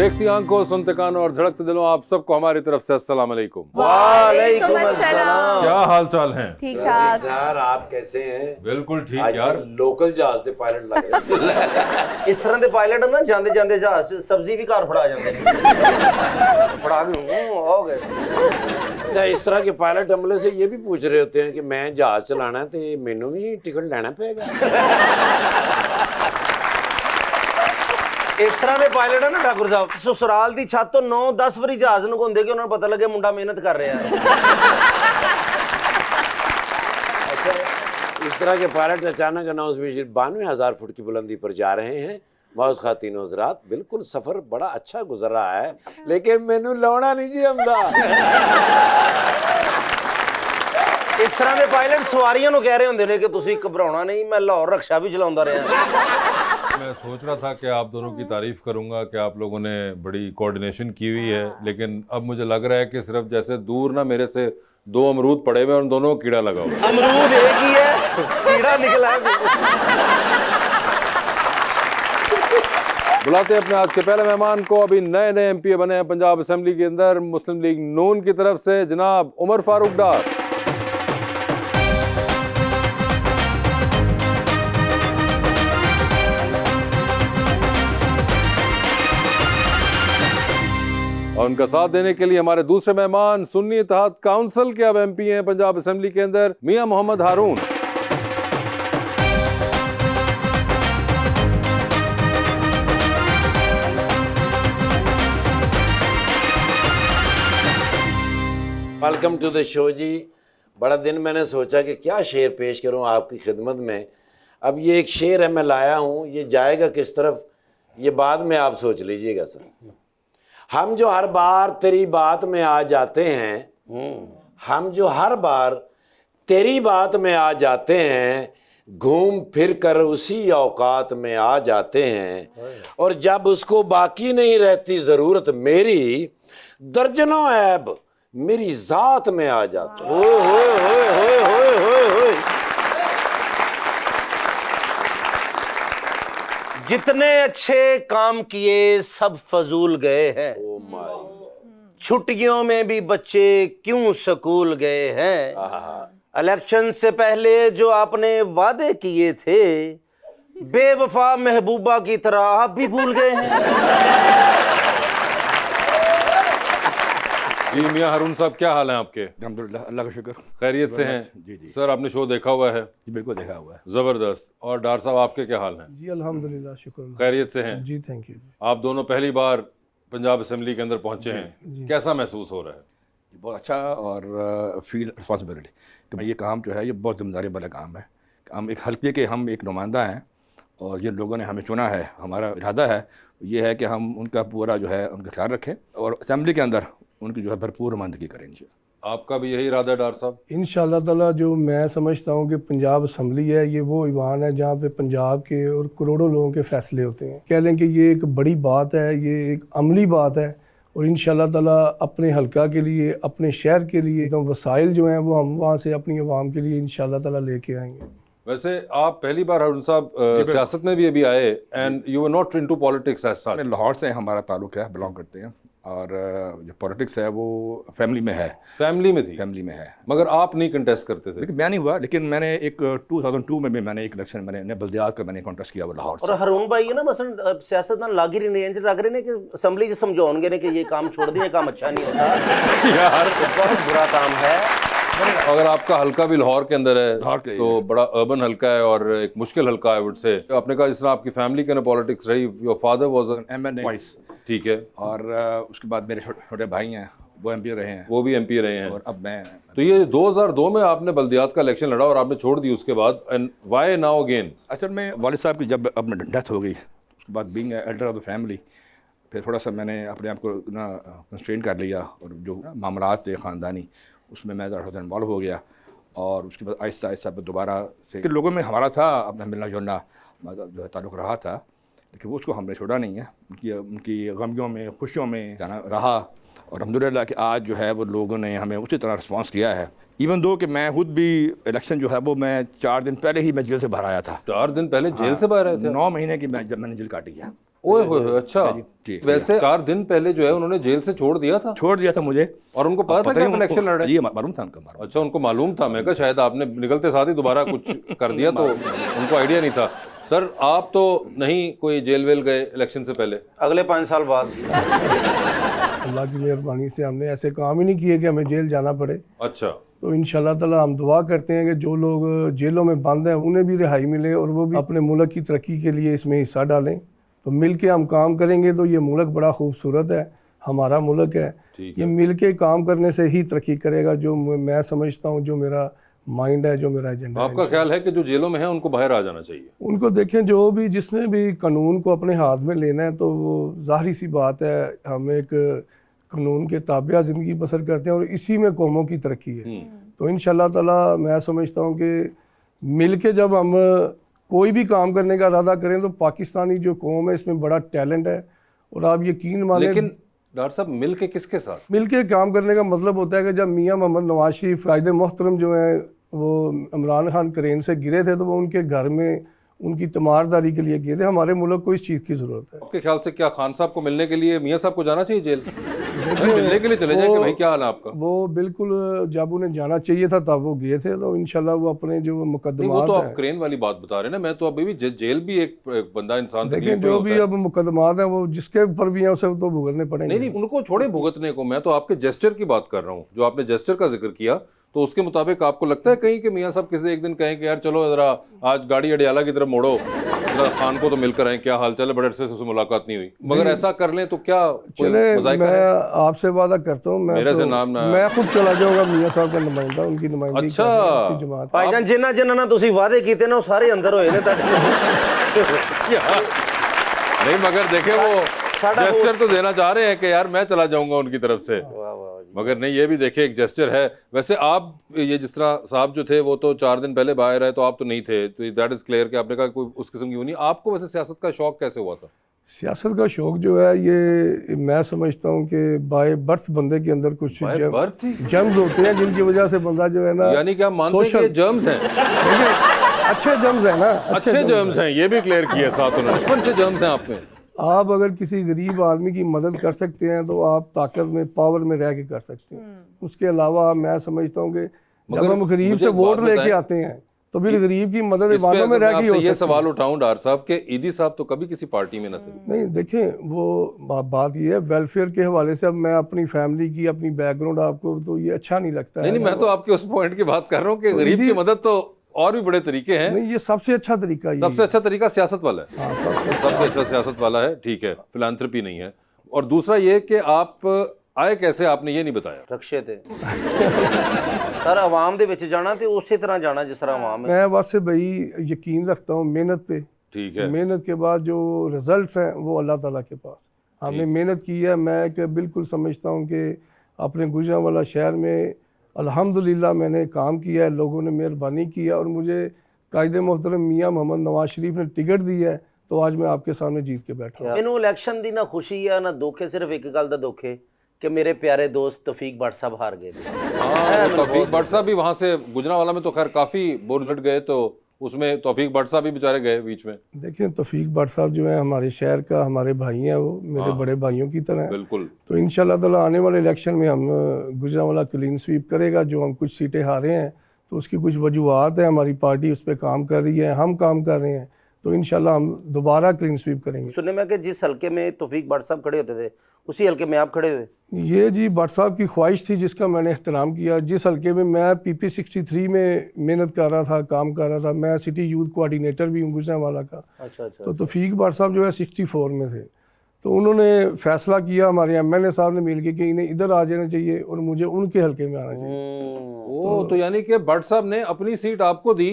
देखती आंखों, सुनते कानों और धड़कते दिलों, आप सबको हमारी तरफ से अस्सलाम वालेकुम। वालेकुम अस्सलाम। क्या हाल चाल हैं? ठीक ठाक यार आप कैसे हैं? बिल्कुल ठीक आज यार। लोकल जहाज ਦੇ ਪਾਇਲਟ ਲੱਗ ਰਹੇ इस तरह के पायलट ना जाते जाते जहाज च सब्जी भी घर फड़ा जाते फड़ा के हो गए। अच्छा, इस तरह के पायलट हमले से ये भी पूछ रहे होते हैं कि मैं जहाज चलाना है तो मैनू भी टिकट लेना पड़ेगा। इस तरह के पायलट है ना ठाकुर साहब, ससुराल की छत तो 9-10 वारी जहाज नगाउंदे कि उन्हें पता लगे मुंडा मेहनत कर रहा है। अच्छा, इस तरह के पायलट अचानक अनाउंस भी 92,000 फुट की बुलंदी पर जा रहे हैं। मौज खातिन हज़रात, बिल्कुल सफर बड़ा अच्छा गुजर रहा है, लेकिन मैनू लौड़ा नहीं जी आंदा। इस तरह के पायलट सवारियों को कह रहे होंगे ने कि तुसी घबराना नहीं, मैं लाहौर रक्षा भी चलाता रहा। मैं सोच रहा था कि आप दोनों की तारीफ करूंगा कि आप लोगों ने बड़ी कोऑर्डिनेशन की हुई है, लेकिन अब मुझे लग रहा है कि सिर्फ जैसे दूर ना मेरे से 2 अमरूद पड़े हुए, उन दोनों को कीड़ा लगा हुआ। अमरूद एक ही है, कीड़ा निकला है। बुलाते हैं अपने आज के पहले मेहमान को। अभी नए नए एमपी बने हैं पंजाब असेंबली के अंदर, मुस्लिम लीग नून की तरफ से जनाब उमर फारूक डार। और उनका साथ देने के लिए हमारे दूसरे मेहमान सुन्नी इत्तेहाद काउंसिल के अब एमपी हैं पंजाब असेंबली के अंदर, मियां मोहम्मद हारून। वेलकम टू द शो जी। बड़ा दिन मैंने सोचा कि क्या शेर पेश करूं आपकी खिदमत में। अब ये एक शेर है मैं लाया हूं, ये जाएगा किस तरफ ये बाद में आप सोच लीजिएगा सर। हम जो हर बार तेरी बात में आ जाते हैं, हम जो हर बार तेरी बात में आ जाते हैं, घूम फिर कर उसी औकात में आ जाते हैं, और जब उसको बाकी नहीं रहती ज़रूरत मेरी, दर्जनों ऐब मेरी ज़ात में आ जाते हैं। ओए होए होए होए होए होए होए। जितने अच्छे काम किए सब फजूल गए हैं, ओ माय छुट्टियों में भी बच्चे क्यों स्कूल गए हैं, गॉड। इलेक्शन से पहले जो आपने वादे किए थे, बेवफा महबूबा की तरह आप भी भूल गए हैं। जी मियां हारून साहब, क्या हाल है आपके? अल्हम्दुलिल्लाह, अल्लाह का शुक्र। खैरियत से हैं? जी जी सर आपने शो देखा हुआ है? जी बिल्कुल देखा हुआ है। जबरदस्त। और डार साहब आपके क्या हाल हैं? जी अल्हम्दुलिल्लाह, शुक्र। खैरियत से हैं? जी थैंक यू। आप दोनों पहली बार पंजाब असेंबली के अंदर पहुंचे हैं, कैसा महसूस हो रहा है? बहुत अच्छा और फील रिस्पॉन्सिबिलिटी कि ये काम जो है ये बहुत जिम्मेदारी वाला काम है। हम एक हल्के के हम एक नुमाइंदा हैं और जिन लोगों ने हमें चुना है, हमारा इरादा है ये है कि हम उनका पूरा जो है उनका ख्याल रखें और असेंबली के अंदर उनकी जो है भरपूर नुमाइंदगी करें। आपका भी यही इरादा है डार साहब? इंशाअल्लाह ताला जो मैं समझता हूँ कि पंजाब असम्बली है, ये वो ईवान है जहाँ पे पंजाब के और करोड़ों लोगों के फैसले होते हैं। कह लें कि ये एक बड़ी बात है, ये एक अमली बात है, और इंशाअल्लाह ताला अपने हल्का के लिए, अपने शहर के लिए तो वसाइल जो हैं वो हम वहाँ से अपनी आवाम के लिए इंशाअल्लाह ताला लेके आएंगे। वैसे आप पहली बार हारून साहब सियासत में भी अभी आए, and you were not into politics as such. Lahore से हमारा ताल्लुक़ है, बिलोंग करते हैं, और जो पॉलिटिक्स है वो फैमिली में है। फैमिली में थी? फैमिली में है, मगर आप नहीं कंटेस्ट करते थे? लेकिन मैं नहीं हुआ, लेकिन मैंने एक 2002 में भी मैंने एक इलेक्शन मैंने बल्दियात का मैंने कॉन्टेस्ट किया वो लाहौर और से। हरून भाई है ना मसलन सियासत ना लाग ही नहीं इंज लग रहे ने कि असम्बली समझाओगे ने कि ये काम छोड़ दिए, काम अच्छा नहीं होता यार, बहुत बुरा काम है। अगर आपका हल्का भी लाहौर के अंदर है लाहौर के तो बड़ा अर्बन हल्का है और एक मुश्किल हल्का है, वुड से आपने कहा जिस तरह आपकी फैमिली के ना पॉलिटिक्स रही, your father was an MNA vice, ठीक है, और उसके बाद मेरे छोटे भाई हैं वो MP रहे हैं, वो भी MP रहे हैं, और अब मैं। तो ये 2002 में आपने बल्दियात का इलेक्शन लड़ा और आपने छोड़ दी उसके बाद, एंड व्हाई नाउ अगेन? असल में वालिद साहब की जब अब डेथ हो गई, उसके बाद being Elder of the family, फिर थोड़ा सा मैंने अपने आप को ना कंस्ट्रेन कर लिया, और जो मामलात थे ख़ानदानी उसमें मैं ज़्यादा इन्वॉल्व हो गया, और उसके बाद आहिस्ता आहिस्ता दोबारा से लोगों में हमारा था अपना मिलना जुलना जो है ताल्लुक़ रहा था, लेकिन वो उसको हमने छोड़ा नहीं है। उनकी गमियों में खुशियों में जाना रहा, और अल्हम्दुलिल्लाह कि आज जो है वो लोगों ने हमें उसी तरह रिस्पॉन्स किया है। इवन दो कि मैं खुद भी इलेक्शन जो है वो मैं 4 दिन पहले ही मैं जेल से बाहर आया था। 4 दिन पहले जेल से बाहर आए थे? 9 महीने की जब मैंने जेल काटी है। ओए होए, अच्छा। जी। वैसे 4 दिन पहले जो है उन्होंने जेल से छोड़ दिया था छोड़ दिया था मुझे, और उनको पता था कि आप इलेक्शन लड़ रहे हैं? ये मालूम था उनका, मालूम। अच्छा, उनको मालूम था। मैं कहा शायद आपने निकलते साथ ही दोबारा कुछ कर दिया तो उनको आइडिया नहीं था। सर आप तो नहीं कोई जेल वेल गए इलेक्शन से पहले? अगले 5 साल बाद। अल्लाह की मेहरबानी से हमने ऐसे काम ही नहीं किए कि हमें जेल जाना पड़े। अच्छा, तो इंशाल्लाह ताला हम दुआ करते हैं कि जो लोग जेलों में बंद हैं उन्हें भी रिहाई मिले और वो भी अपने मुल्क की तरक्की के लिए इसमें हिस्सा डालें। तो मिल के हम काम करेंगे तो ये मुल्क बड़ा खूबसूरत है, हमारा मुल्क है। ये मिल के काम करने से ही तरक्की करेगा, जो मैं समझता हूँ, जो मेरा माइंड है, जो मेरा एजेंडा है। आपका ख्याल है कि जो जेलों में है उनको बाहर आ जाना चाहिए? उनको देखें, जो भी जिसने भी कानून को अपने हाथ में लेना है तो वो जाहिर सी बात है, हम एक कानून के ताबिया ज़िंदगी बसर करते हैं और इसी में कौमों की तरक्की है। तो इंशाल्लाह ताला मैं समझता हूँ कि मिल के जब हम कोई भी काम करने का इरादा करें तो पाकिस्तानी जो कौम है इसमें बड़ा टैलेंट है। और आप यकीन माने, लेकिन डॉक्टर साहब मिल के किसके साथ? मिल के काम करने का मतलब होता है कि जब मियाँ मोहम्मद नवाज शरीफ कायद मोहतरम जो हैं वो इमरान खान क्रेन से गिरे थे तो वो उनके घर में उनकी तमारदारी के लिए गए थे। हमारे मुल्क को इस चीज़ की ज़रूरत है। आपके ख्याल से क्या खान साहब को मिलने के लिए मियाँ साहब को जाना चाहिए जेल? मिलने के लिए चले जाए कि भाई क्या हाल है आपका? वो बिल्कुल जब उन्हें जाना चाहिए था तब वो गए थे। तो इंशाल्लाह वो अपने जो नहीं, वो मुकदमात तो हैं, आप क्रेन वाली बात बता रहे हैं ना, मैं तो अभी भी जेल भी एक बंदा इंसान देखें तकलीफ में जो होता भी है। अब मुकदमात हैं वो जिसके ऊपर भी हैं उसे तो भुगतने पड़ेंगे। नहीं, उनको छोड़े भुगतने को, मैं तो आपके जेस्चर की बात कर रहा हूँ। जो आपने जेस्चर का जिक्र किया तो उसके मुताबिक आपको लगता है कहीं कि मियाँ साहब किसी एक दिन कहें कि यार चलो जरा आज गाड़ी अडियाला की तरफ मोड़ो, जरा खान को तो मिलकर आए, क्या हाल चाल है, बड़े अरसे से उससे मुलाकात नहीं हुई, मगर ऐसा कर लें तो क्या कोई चले, मज़ाइका मैं है? आपसे वादा करता हूँ, मेरे से नाम ना- मैं खुद चला जाऊंगा मियाँ साहब का नुमाइंदा, उनकी नुमाइंदगी अच्छा। करने की जमात। भाईजान जिन्ना ना तुसी वादे कीते ना वो सारे अंदर होए ने ਤੁਹਾਡੇ। नहीं, मगर देखे वो साडा जेस्चर तो देना चाह रहे हैं कि यार मैं चला जाऊंगा उनकी तरफ से, मगर नहीं, ये भी देखे एक जेस्चर है। वैसे आप ये जिस तरह साहब जो थे वो तो 4 दिन पहले बाहर आए तो आप तो नहीं थे, तो दैट इज क्लियर कि आपने कहा कोई उस किस्म की वो नहीं। आपको वैसे सियासत का शौक कैसे हुआ था? सियासत का शौक जो है ये मैं समझता हूँ कि बाय बर्थ बंदे के अंदर कुछ बर्थ ही? जम्स होते हैं जिनकी वजह से बंदा जो है ना, यानी कि आप मानते हैं कि ये जर्म्स हैं? देखिए, अच्छे जम्स हैं ना, अच्छे जर्म्स हैं, ये भी क्लियर किया साथ उन्होंने। बचपन से जर्म्स हैं आप में? आप अगर किसी गरीब आदमी की मदद कर सकते हैं तो आप ताकत में, पावर में रह के कर सकते हैं। उसके अलावा मैं समझता हूँ कि जब हम गरीब मुझे से एक वोट बात लेके बताएं, आते हैं तो फिर गरीब की मदद इस पे इबादतों में अगर रह मैं के आपसे हो ये सकती सवाल है। उठाऊं डॉक्टर साहब के ईदी साहब तो कभी किसी पार्टी में न थे? नहीं देखें, वो बात ये है वेलफेयर के हवाले से, अब मैं अपनी फैमिली की, अपनी बैकग्राउंड आपको तो ये अच्छा नहीं लगता है। नहीं, मैं तो आपके उस पॉइंट की बात कर रहा हूँ कि गरीब की मदद तो और भी बड़े तरीके हैं। नहीं, ये सबसे अच्छा तरीका ये सबसे अच्छा तरीका सियासत वाला है। हाँ, सबसे सबसे अच्छा सियासत वाला है, ठीक है, फिलांथ्रपी नहीं है। और दूसरा ये कि आप आए कैसे, आपने ये नहीं बताया। रक्शे ते सर आवाम दे विच जाना ते उसी तरह जाना जिस तरह आवाम है। मैं वैसे भाई यकीन रखता हूँ मेहनत पे। ठीक है, मेहनत के बाद जो रिजल्ट्स हैं वो अल्लाह ताला के पास। हमने मेहनत की है। मैं एक बिल्कुल समझता हूँ कि अपने गुजरांवाला शहर में अल्हम्दुलिल्लाह मैंने काम किया है, लोगों ने मेहरबानी की है और मुझे कायद मोहतरम मियाँ मोहम्मद नवाज शरीफ ने टिकट दी है, तो आज मैं आपके सामने जीत के बैठा हूँ। ਮੈਨੂੰ ਇਲੈਕਸ਼ਨ ਦੀ ਨਾ ਖੁਸ਼ੀ ਆ ਨਾ ਦੁੱਖ ਹੈ, ਸਿਰਫ ਇੱਕ ਗੱਲ ਦਾ ਦੁੱਖ ਹੈ कि मेरे प्यारे दोस्त तौफीक भट्ट साहब हार गए थे। हाँ, तौफीक भट्ट साहब भी वहाँ से गुजरांवाला में तो खैर काफ़ी बोरघट गए, तो उसमें तौफीक भट्ट साहब भी बेचारे गए बीच में। देखिए, तौफीक भट्ट साहब जो है हमारे शहर का, हमारे भाई हैं, वो मेरे बड़े भाइयों की तरह हैं। बिल्कुल। तो इंशाल्लाह ताला आने वाले इलेक्शन में हम गुजरांवाला क्लीन स्वीप करेगा। जो हम कुछ सीटें हारे हैं तो उसकी कुछ वजूहत है, हमारी पार्टी उस पर काम कर रही है, हम काम कर रहे हैं, तो इंशाल्लाह हम दोबारा क्लीन स्वीप करेंगे। सुनने में कि जिस हल्के में तौफीक भट्ट साहब खड़े होते थे उसी हल्के में आप खड़े हुए। ये जी भट्ट साहब की ख्वाहिश थी जिसका मैंने एहतराम किया। जिस हल्के में मैं PP 63 में मेहनत कर रहा था, काम कर रहा था, मैं सिटी यूथ कोऑर्डिनेटर भी हूँ गुजरांवाला का। अच्छा अच्छा। तो तौफीक भट्ट साहब जो है 64 में थे, तो उन्होंने फैसला किया हमारे MLA साहब ने मिलकर कि इन्हें इधर आ जाना चाहिए और मुझे उनके हल्के में आना चाहिए। तो यानी कि भट्ट साहब ने अपनी सीट आपको दी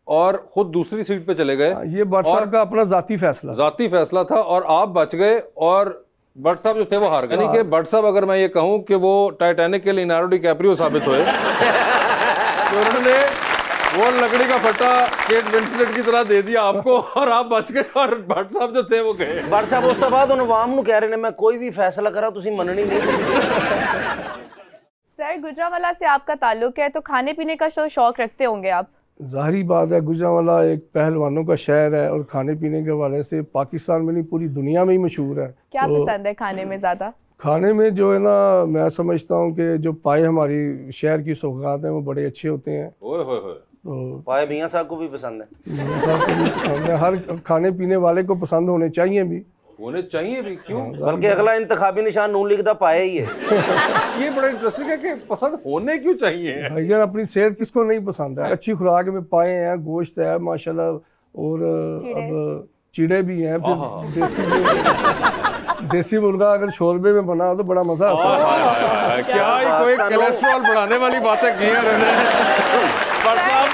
और खुद दूसरी सीट पे चले गए। ये भट्ट साहब का अपना जाती फैसला था और आप बच गए और भट्ट साहब जो थे वो हार गए। यानी कि भट्ट साहब, अगर मैं ये कहूँ कि वो टाइटैनिक के लियोनार्डो डिकैप्रियो साबित हुए तो उन्होंने वो लकड़ी का फट्टा केट विंसलेट की तरह दे दिया आपको और आप बच गए और भट्ट साहब जो थे वो गए। भट्ट साहब उस तो बाद उन आवाम कह रहे हैं मैं कोई भी फैसला करा तुसी मननी नहीं। सर, गुजरांवाला से आपका ताल्लुक है तो खाने पीने का शौक रखते होंगे आप? ज़ाहिरी बात है, गुजरांवाला एक पहलवानों का शहर है और खाने पीने के हवाले से पाकिस्तान में नहीं पूरी दुनिया में ही मशहूर है। क्या पसंद है खाने में ज़्यादा? खाने में जो है ना, मैं समझता हूँ कि जो पाए हमारी शहर की सौगात हैं वो बड़े अच्छे होते हैं। ओए होए होए। तो पाए मियाँ साहब को भी पसंद है। मेरे साथ तो भी पसंद है, हर खाने पीने वाले को पसंद होने चाहिए भी। होने चाहिए भी, क्यों? बल्कि अगला इंतखाबी निशान नून लीग दा पाया ही है। ये बड़ा इंटरेस्टिंग है कि पसंद होने क्यों चाहिए। भाईजान अपनी सेहत किसको नहीं पसंद है? अच्छी खुराक में पाए हैं, गोश्त है माशाल्लाह, और अब चीड़े भी हैं, फिर देसी मुर्गा अगर शोरबे में बना हो तो बड़ा मजा आता है। हाय हाय हाय, क्या ही कोई कोलेस्ट्रॉल बढ़ाने वाली बातें की हैं पर साहब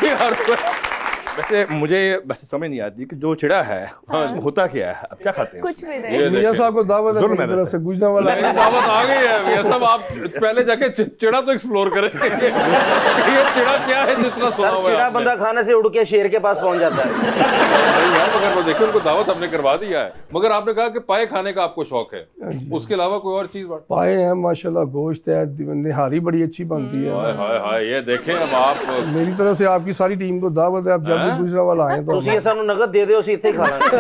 ये हर कोई वैसे मुझे वैसे समझ नहीं आती कि जो चिड़ा है उसमें होता क्या है, अब क्या खाते हैं कुछ भी नहीं। ये मियाँ साहब को दावत है जुल्म मेरी है तरफ वैसे। से, गुजरांवाला नहीं, दावत आ गई है ये सब। आप पहले जाके चिड़ा तो एक्सप्लोर करें ये चिड़ा क्या है जितना सुना सर हुआ है चिड़ा आपने। बंदा खाने से उड़ के शेर के पास पहुंच जाता है। नहीं यार, मगर वो देखिए उनको दावत हमने करवा दिया है। मगर आपने कहा कि पाए खाने का आपको शौक है, उसके अलावा कोई और चीज? पाए हैं माशाल्लाह, गोश्त है, निहारी बड़ी अच्छी बनती है। हाय हाय हाय, ये देखें अब आप। मेरी तरफ से आपकी सारी टीम को दावत है, आप जब भी गुजरांवाला आए तो ਤੁਸੀਂ ਸਾਨੂੰ ਨਗਦ ਦੇ ਦਿਓ, ਅਸੀਂ ਇੱਥੇ ਹੀ ਖਾ ਲਾਂਗੇ।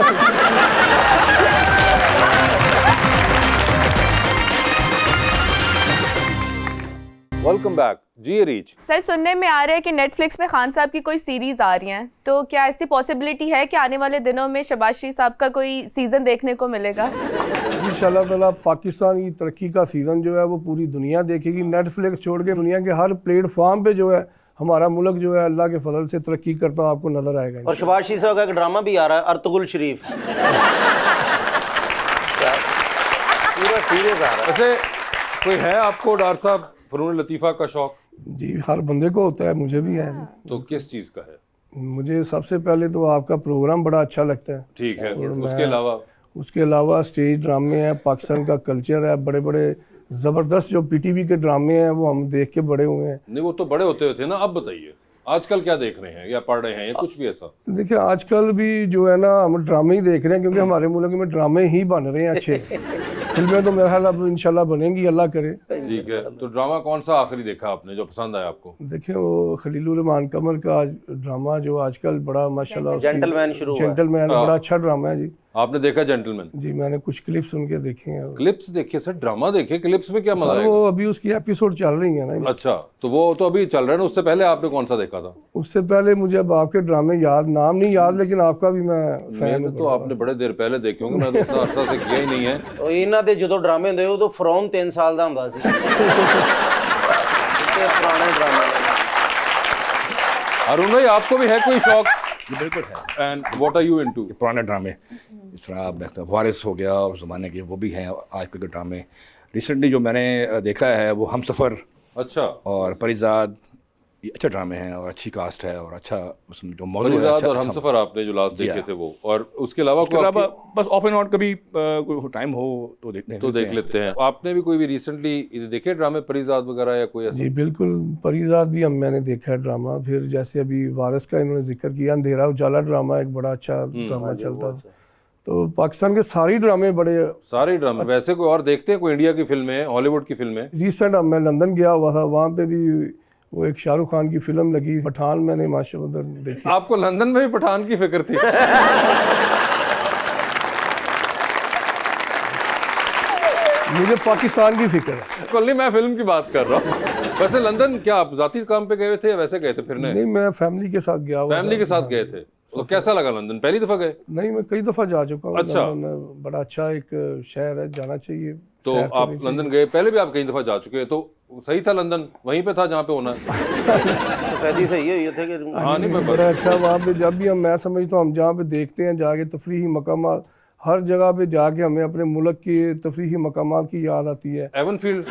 वेलकम बैक जी रीच। सर सुनने में आ रहा है कि नेटफ्लिक्स पे खान साहब की कोई सीरीज आ रही है, तो क्या ऐसी पॉसिबिलिटी है कि आने वाले दिनों में शहबाज शरीफ साहब का कोई सीजन देखने को मिलेगा? इंशाल्लाह ताला पाकिस्तान की तरक्की का सीज़न जो है वो पूरी दुनिया देखेगी। नेटफ्लिक्स छोड़ के दुनिया के हर प्लेटफॉर्म पे जो है हमारा मुल्क जो है अल्लाह के फजल से तरक्की करता हुआ आपको नजर आएगा। और शहबाज शरीफ साहब का एक ड्रामा भी आ रहा है, अर्तुगरुल शरीफ। पूरा सीरियस आ रहा है। वैसे कोई है आपको डॉक्टर साहब फनून लतीफ़ा का शौक? जी हर बंदे को होता है, मुझे भी है। तो किस चीज़ का है? मुझे सबसे पहले तो आपका प्रोग्राम बड़ा अच्छा लगता है। ठीक है, और उसके अलावा? उसके अलावा स्टेज ड्रामे हैं, पाकिस्तान का कल्चर है, बड़े बड़े ज़बरदस्त जो पीटीवी के ड्रामे हैं वो हम देख के बड़े हुए हैं। नहीं वो तो बड़े होते थे ना, अब बताइए आजकल क्या देख रहे हैं या पढ़ रहे हैं या कुछ भी ऐसा? देखिए आजकल भी जो है ना हम ड्रामे ही देख रहे हैं, क्योंकि हमारे मुल्क में ड्रामे ही बन रहे हैं अच्छे। फिल्में तो मेरा ख्याल अब इंशाल्लाह बनेंगी, अल्लाह करे। ठीक है, तो ड्रामा कौन सा आखिरी देखा आपने जो पसंद आया आपको? देखिए वो खलीलुर रहमान कमर का ड्रामा जो आजकल बड़ा माशाल्लाह जेंटलमैन शुरू हुआ है। जेंटलमैन बड़ा अच्छा ड्रामा है जी। आपने देखा जेंटलमैन? जी मैंने कुछ क्लिप्स सुन के देखे हैं। क्लिप्स देखिए सर, ड्रामा देखिए, क्लिप्स में क्या मजा सर आएगा? वो अभी उसकी एपिसोड चल रही है ना। अच्छा, तो वो तो अभी चल रहा है ना, उससे पहले आपने कौन सा देखा था? उससे पहले मुझे अब आपके ड्रामे याद नाम नहीं याद, लेकिन आपका भी मैं फैन मैंने तो आपने बड़े देर पहले देखे होंगे, मैं तो उतना अरसा से किया ही नहीं है। ਉਹ ਇਹਨਾਂ ਦੇ ਜਦੋਂ ਡਰਾਮੇ ਹੁੰਦੇ ਉਦੋਂ ਫਰੌਨ 3 ਸਾਲ ਦਾ ਹੁੰਦਾ ਸੀ। ਤੇ ਪੁਰਾਣੇ ਡਰਾਮੇ अरुण भाई आपको भी है कोई शौक? ये बिल्कुल है। And what are you into? पुराने ड्रामे इस तरह वारिस हो गया उस ज़माने के, वो भी हैं आजकल के ड्रामे। रिसेंटली जो मैंने देखा है वो हम सफ़र अच्छा, और परिजाद, ये अच्छे ड्रामे हैं और अच्छी कास्ट है और अच्छा उसमें जो मौजूद है। परिजाद अच्छा- और अच्छा- हमसफर आपने जो लास्ट जी देखे हाँ। थे वो, और उसके अलावा उसके कोई अलावा आपकी- बस ऑफ एंड ऑन कभी कोई टाइम हो तो तो देख लेते हैं। आपने भी कोई भी रिसेंटली देखे ड्रामे परिजाद वगैरह या कोई ऐसा? जी बिल्कुल, परिजात भी मैंने देखा है ड्रामा। फिर जैसे अभी वारिस का इन्होंने जिक्र किया, अंधेरा उजाला ड्रामा एक बड़ा अच्छा ड्रामा चलता है। तो पाकिस्तान के सारी ड्रामे बड़े। सारे ड्रामे। वैसे कोई और देखते हैं कोई इंडिया की फिल्में, हॉलीवुड की फिल्में? रिसेंट मैं लंदन गया हुआ था, वहाँ पे भी वो एक शाहरुख खान की फिल्म लगी पठान, मैंने माशाल्लाह देखी। आपको लंदन में भी पठान की फिक्र थी? मुझे पाकिस्तान की फिक्र है। कल नहीं, मैं फिल्म की बात कर रहा हूँ। वैसे लंदन क्या आप जाती काम पे गए थे या वैसे गए थे फिरने? नहीं मैं फैमिली के साथ गया हुआ फैमिली के था। साथ गए थे। तो कैसा लगा लंदन? पहली दफा गए? नहीं मैं कई दफ़ा जा चुका हूँ। अच्छा। लंदन बड़ा अच्छा एक शहर है, जाना चाहिए। तो सैर आप करनी चाहिए। लंदन गए, पहले भी आप कई दफा जा चुके हैं, तो सही था लंदन? वहीं पे था जहाँ पे होना है? सफेदी सही है ये थे कि हाँ नहीं मैं बड़ा अच्छा वहाँ पे जब भी मैं समझता हूँ हम जहाँ पे देखते हैं जाके तफरीही मकामात, हर जगह पे जाके हमें अपने मुल्क की तफरीही मकामात की याद आती है। Avenfield?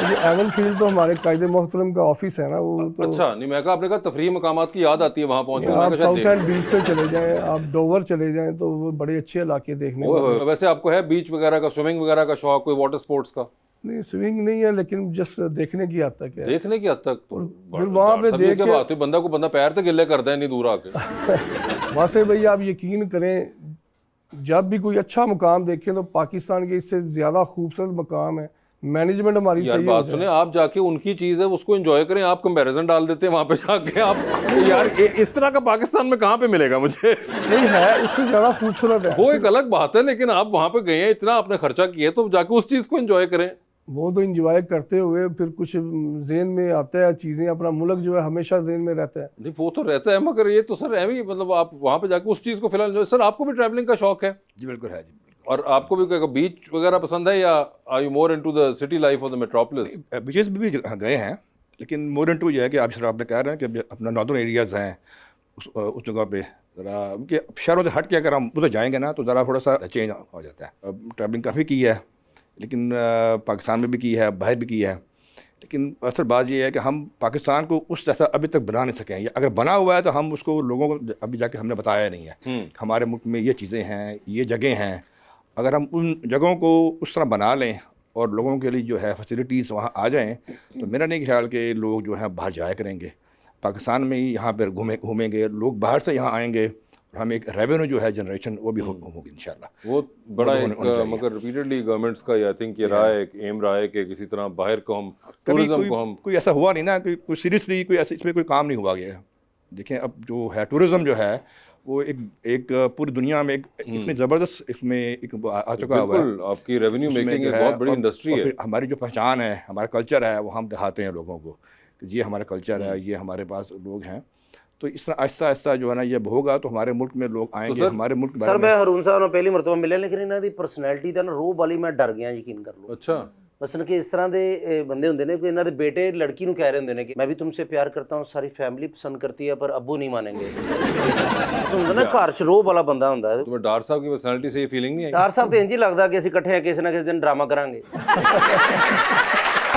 ये एवन फील्ड तो हमारे कायदे मोहतरम का ऑफिस है ना, वो तो अच्छा, नहीं मैं कहा, आपने कहा तफरीही मकामात की याद आती है वहाँ पहुँच आप साउथ के। एंड बीच पे चले जाएं, आप डोवर चले जाएं, तो वो बड़े अच्छे इलाके देखने को। वैसे आपको है बीच वगैरह का, स्विमिंग वगैरह का शौक, कोई वाटर स्पोर्ट्स का? नहीं स्विमिंग नहीं है, लेकिन जस्ट देखने की हद तक है। देखने की हद तक? फिर वहाँ पे देख के बात है, बंदा को बंदा पैर तो गिले करता है नहीं दूर आके। वहाँ से भैया आप यकीन करें, जब भी कोई अच्छा मुकाम देखें तो पाकिस्तान के इससे ज़्यादा खूबसूरत मुकाम है मैनेजमेंट हमारी यार सही बात हो सुने, आप जाके उनकी चीज है उसको एंजॉय करें, आप कंपैरिजन डाल देते हैं वहां पे जाके आप। यार इस तरह का पाकिस्तान में कहाँ पे मिलेगा मुझे? नहीं है, उससे ज़्यादा खूबसूरत है। वो एक अलग बात है, लेकिन आप वहां पे गए हैं, इतना आपने खर्चा किया तो जाके उस चीज को एंजॉय करें। वो तो इंजॉय करते हुए फिर कुछ जेहन में आता है चीज़ें, अपना मुल्क जो है हमेशा जेहन में रहता है। नहीं वो तो रहता है, मगर ये तो सर एवं ही, मतलब आप वहां पे जाके उस चीज को फिलहाल enjoy- सर आपको भी ट्रैवलिंग का शौक है जी बिल्कुल है जी। और आपको भी क्या बीच वगैरह पसंद है, या are you more into the city life of the metropolis? Beaches भी गए हैं, लेकिन मोर एंड टू ये है कि आप सर आपने कह रहे हैं कि अपना नॉर्दर्न एरियाज़ हैं उस जगह पे ज़रा कि शहरों से हट के अगर हम उधर जाएंगे ना तो ज़रा थोड़ा सा चेंज हो जाता है। अब ट्रैवलिंग काफ़ी की है, लेकिन पाकिस्तान में भी की है, बाहर भी की है, लेकिन असल बात ये है कि हम पाकिस्तान को उस जैसा अभी तक बना नहीं सके हैं, या अगर बना हुआ है तो हम उसको लोगों को अभी जाके हमने बताया नहीं है। हमारे मुल्क में ये चीज़ें हैं, ये जगह हैं, अगर हम उन जगहों को उस तरह बना लें और लोगों के लिए जो है फैसिलिटीज़ वहाँ आ जाएं, तो मेरा नहीं ख्याल कि लोग जो है बाहर जाया करेंगे। पाकिस्तान में ही यहाँ पर घूमेंगे लोग, बाहर से यहाँ आएंगे, और हम एक रेवेन्यू जो है जनरेशन वो भी होगी इंशाल्लाह। वो बड़ा वो एक होना चाहिए। मगर रिपीटेडली गवर्नमेंट्स का आई थिंक ये रहा है, एक एम रहा है कि किसी तरह बाहर को हम कभी टूरिज्म को हम कोई ऐसा हुआ नहीं ना, कोई सीरियसली कोई ऐसे इसमें कोई काम नहीं हुआ गया। देखें अब जो है टूरिज़्म जो है वो एक पूरी दुनिया में एक इतनी ज़बरदस्त इसमें एक आ चुका हुआ है। बिल्कुल आपकी रेवेन्यू उसमें मेकिंग जो एक है बहुत बड़ी और इंडस्ट्री है। फिर हमारी जो पहचान है, हमारा कल्चर है, वो हम दिखाते हैं लोगों को कि ये हमारा कल्चर है, ये हमारे पास लोग हैं। तो इस तरह आहिस्ता आहिस्ता जो है ना ये होगा तो हमारे मुल्क में लोग आएंगे, हमारे मुल्क के सर बारे में। मैं हरून साहब ਨਾਲ ਪਹਿਲੀ ਮਰਤਬਾ ਮਿਲਿਆ, ਲੇਕਿਨ ਇਹਨਾਂ ਦੀ ਪਰਸਨੈਲਿਟੀ ਦਾ ਨਾ ਰੋਬ ਵਾਲੀ ਮੈਂ ਡਰ ਗਿਆ, ਯਕੀਨ ਕਰ ਲਓ। अच्छा ਮਸਲਨ ਕਿ ਇਸ ਤਰ੍ਹਾਂ ਦੇ ਬੰਦੇ ਹੁੰਦੇ ਨੇ ਕਿ ਇਹਨਾਂ ਦੇ ਬੇਟੇ ਲੜਕੀ ਨੂੰ ਕਹਿ ਰਹੇ ਹੁੰਦੇ ਨੇ ਕਿ ਮੈਂ ਵੀ ਤੁਮਸੇ ਪਿਆਰ ਕਰਤਾ ਹੂੰ, ਸਾਰੀ ਫੈमिली पसंद करती है पर अब्बू नहीं मानेंगे। ਹੁੰਦਾ ਨਾ ਘਰ 'ਚ ਰੋਬ ਵਾਲਾ ਬੰਦਾ ਹੁੰਦਾ ਹੈ। तुम्हें डार साहब की पर्सनालिटी से ये फीलिंग नहीं आई? ਡਾਰ ਸਾਹਿਬ ਤੇ ਇੰਜ ਹੀ ਲੱਗਦਾ ਕਿ ਅਸੀਂ ਇਕੱਠੇ ਆ ਕਿਸੇ ਨਾ ਕਿਸੇ ਦਿਨ ਡਰਾਮਾ ਕਰਾਂਗੇ।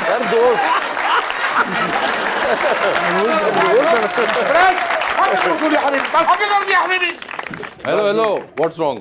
ਯਾਰ ਦੋਸਤ hello hello what's wrong?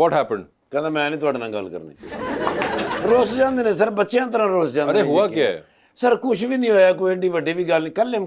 What happened? ਕਹਿੰਦਾ ਮੈਂ ਨਹੀਂ ਤੁਹਾਡੇ ਨਾਲ ਗੱਲ ਕਰਨੀ। ਰੁੱਸ ਜਾਂਦੇ ਨੇ ਸਰ, ਬੱਚਿਆਂ ਤਰ੍ਹਾਂ ਰੁੱਸ ਜਾਂਦੇ अरे ਨੇ। हुआ क्या है? ਸਰ ਕੁਝ ਵੀ ਨਹੀਂ ਹੋਇਆ, ਕੋਈ ਏਡੀ ਵੱਡੀ ਵੀ ਗੱਲ ਨਹੀਂ। ਕੱਲਮ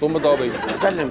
तुम बताओ भाई। ਕੱਲਮ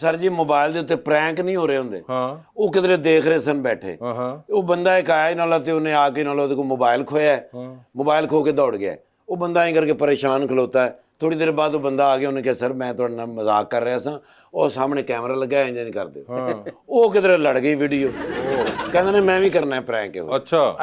ਸਰ ਜੀ ਮੋਬਾਈਲ ਦੇ ਉੱਤੇ ਪ੍ਰੈਂਕ ਨਹੀਂ ਹੋ ਰਹੇ ਹੁੰਦੇ। हाँ ਉਹ ਕਿਧਰੇ ਦੇਖ ਰਹੇ ਸਨ ਬੈਠੇ। हाँ हाँ ਉਹ ਬੰਦਾ ਇੱਕ ਆਇਆ ਨਾਲ ਤੇ ਉਹਨੇ ਆ ਕੇ ਨਾਲ ਉਹਦੇ ਕੋਲ ਮੋਬਾਈਲ ਖੋਇਆ, ਮੋਬਾਈਲ ਖੋ ਕੇ ਦੌੜ ਗਿਆ। ਉਹ ਬੰਦਾ ਐਂ ਕਰਕੇ ਪਰੇਸ਼ਾਨ ਖਲੋਤਾ ਹੈ। ਥੋੜੀ ਦੇਰ ਬਾਅਦ ਉਹ ਬੰਦਾ ਆ ਗਿਆ, ਉਹਨੇ ਕਿਹਾ ਸਰ ਮੈਂ ਤੁਹਾਡੇ ਨਾਲ ਮਜ਼ਾਕ ਕਰ ਰਿਹਾ ਸਾਂ, ਉਹ ਸਾਹਮਣੇ ਕੈਮਰਾ ਲੱਗਾ, ਇੰਜ ਨਹੀਂ ਕਰਦੇ। ਉਹ ਕਿਧਰੇ ਲੜ ਗਈ ਵੀਡੀਓ, ਕਹਿੰਦੇ ਨੇ ਮੈਂ ਵੀ ਕਰਨਾ ਹੈ ਪ੍ਰੈਂਕ ਇਹ। अच्छा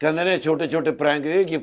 ਕਹਿੰਦੇ ਨੇ ਛੋਟੇ ਛੋਟੇ ਪ੍ਰੈਂਕ, ਇਹ ਕੀ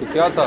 तो क्या था?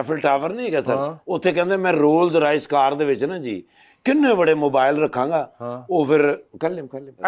ਐਫਲ ਟਾਵਰ ਨਹੀਂ ਹੈਗਾ ਸਰ, ਉੱਥੇ ਕਹਿੰਦੇ ਮੈਂ ਰੋਲਜ਼ ਰਾਈਸ ਕਾਰ ਦੇ ਵਿੱਚ ਨਾ ਜੀ ਕਿੰਨੇ ਬੜੇ ਮੋਬਾਈਲ ਰੱਖਾਂਗਾ। ਉਹ ਫਿਰ ਕੱਲਮ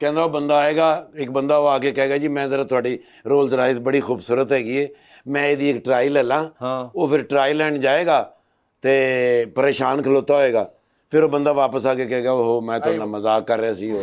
ਕਹਿੰਦਾ ਉਹ ਬੰਦਾ ਆਏਗਾ, ਇੱਕ ਬੰਦਾ ਉਹ ਆ ਕੇ ਕਹੇਗਾ ਜੀ ਮੈਂ ਜ਼ਰਾ ਤੁਹਾਡੀ ਰੋਲਜ਼ ਰਾਈਸ ਬੜੀ ਖੂਬਸੂਰਤ ਹੈਗੀ ਹੈ, ਮੈਂ ਇਹਦੀ ਇੱਕ ਟਰਾਈ ਲੈ ਲਾਂ। ਉਹ ਫਿਰ ਟਰਾਈ ਲੈਣ ਜਾਏਗਾ ਤੇ ਪਰੇਸ਼ਾਨ ਖਲੋਤਾ ਹੋਏਗਾ, ਫਿਰ ਉਹ ਬੰਦਾ ਵਾਪਸ ਆ ਕੇ ਕਹੇਗਾ ਉਹ ਮੈਂ ਤੁਹਾਡੇ ਨਾਲ ਮਜ਼ਾਕ ਕਰ ਰਿਹਾ ਸੀ। ਉਹ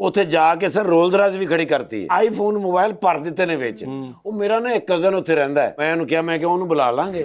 ਉੱਥੇ ਜਾ ਕੇ ਸਰ ਰੋਲਜ਼ ਰਾਈਸ ਵੀ ਖੜੀ ਕਰਤੀ ਹੈ, ਆਈਫੋਨ ਮੋਬਾਈਲ ਭਰ ਦਿੱਤੇ ਨੇ ਵਿੱਚ। ਉਹ ਮੇਰਾ ਨਾ ਇੱਕ ਕਜ਼ਨ ਉੱਥੇ ਰਹਿੰਦਾ ਹੈ, ਮੈਂ ਉਹਨੂੰ ਕਿਹਾ ਮੈਂ ਕਿ ਉਹਨੂੰ ਬੁਲਾ ਲਾਂਗੇ।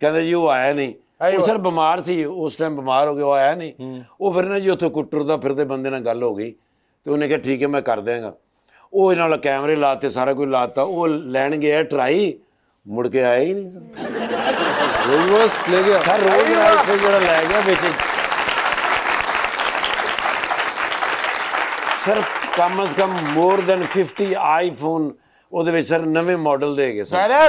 ਕਹਿੰਦੇ ਜੀ ਉਹ ਆਇਆ ਨਹੀਂ। ਉਹ ਸਰ ਬਿਮਾਰ ਸੀ, ਉਸ ਟਾਈਮ ਬਿਮਾਰ ਹੋ ਗਿਆ, ਉਹ ਆਇਆ ਨਹੀਂ। ਉਹ ਫਿਰ ਨਾ ਜੀ ਉੱਥੇ ਕੁੱਟਰਦਾ ਫਿਰਦੇ ਬੰਦੇ ਨਾਲ ਗੱਲ ਹੋ ਗਈ ਤੇ ਉਹਨੇ ਕਿਹਾ ਠੀਕ ਹੈ ਮੈਂ ਕਰ ਦਿਆਂਗਾ। ਉਹ ਇਹਨਾਂ ਨਾਲ ਕੈਮਰੇ ਲਾਤੇ, ਸਾਰਾ ਕੁਝ ਲਾਤਾ। ਉਹ ਲੈਣ ਗਿਆ ਟਰਾਈ, ਮੁੜ ਕੇ ਆਇਆ ਹੀ ਨਹੀਂ ਸਰ। रोल्स ले गया। ਸਰ ਰੋਜ਼ ਰਾਈਸ ਜਿਹੜਾ ਲੈ ਗਿਆ ਵਿੱਚ ਸਰ ਕਮ ਅਜ਼ ਕਮ ਮੋਰ ਦੈਨ 50 ਆਈਫੋਨ ਉਹਦੇ ਵਿੱਚ ਸਰ ਨਵੇਂ ਮਾਡਲ ਦੇ ਗਏ ਸਰ।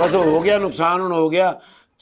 ਬਸ ਹੋ ਗਿਆ ਨੁਕਸਾਨ, ਹੁਣ ਹੋ ਗਿਆ।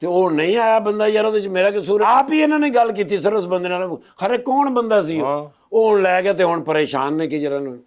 ਤੇ ਉਹ ਨਹੀਂ ਆਇਆ ਬੰਦਾ ਯਾਰ, ਉਹਦੇ ਚ ਮੇਰਾ ਕਸੂਰ? ਆਪ ਹੀ ਇਹਨਾਂ ਨੇ ਗੱਲ ਕੀਤੀ ਸਰ ਉਸ ਬੰਦੇ ਨਾਲ। ਖਰੇ ਕੌਣ ਬੰਦਾ ਸੀ ਉਹ ਹੁਣ ਲੈ ਗਿਆ ਤੇ ਹੁਣ ਪਰੇਸ਼ਾਨ ਨੇ ਕਿ ਜਰਾ ਨੂੰ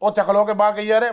O te coloque back yere.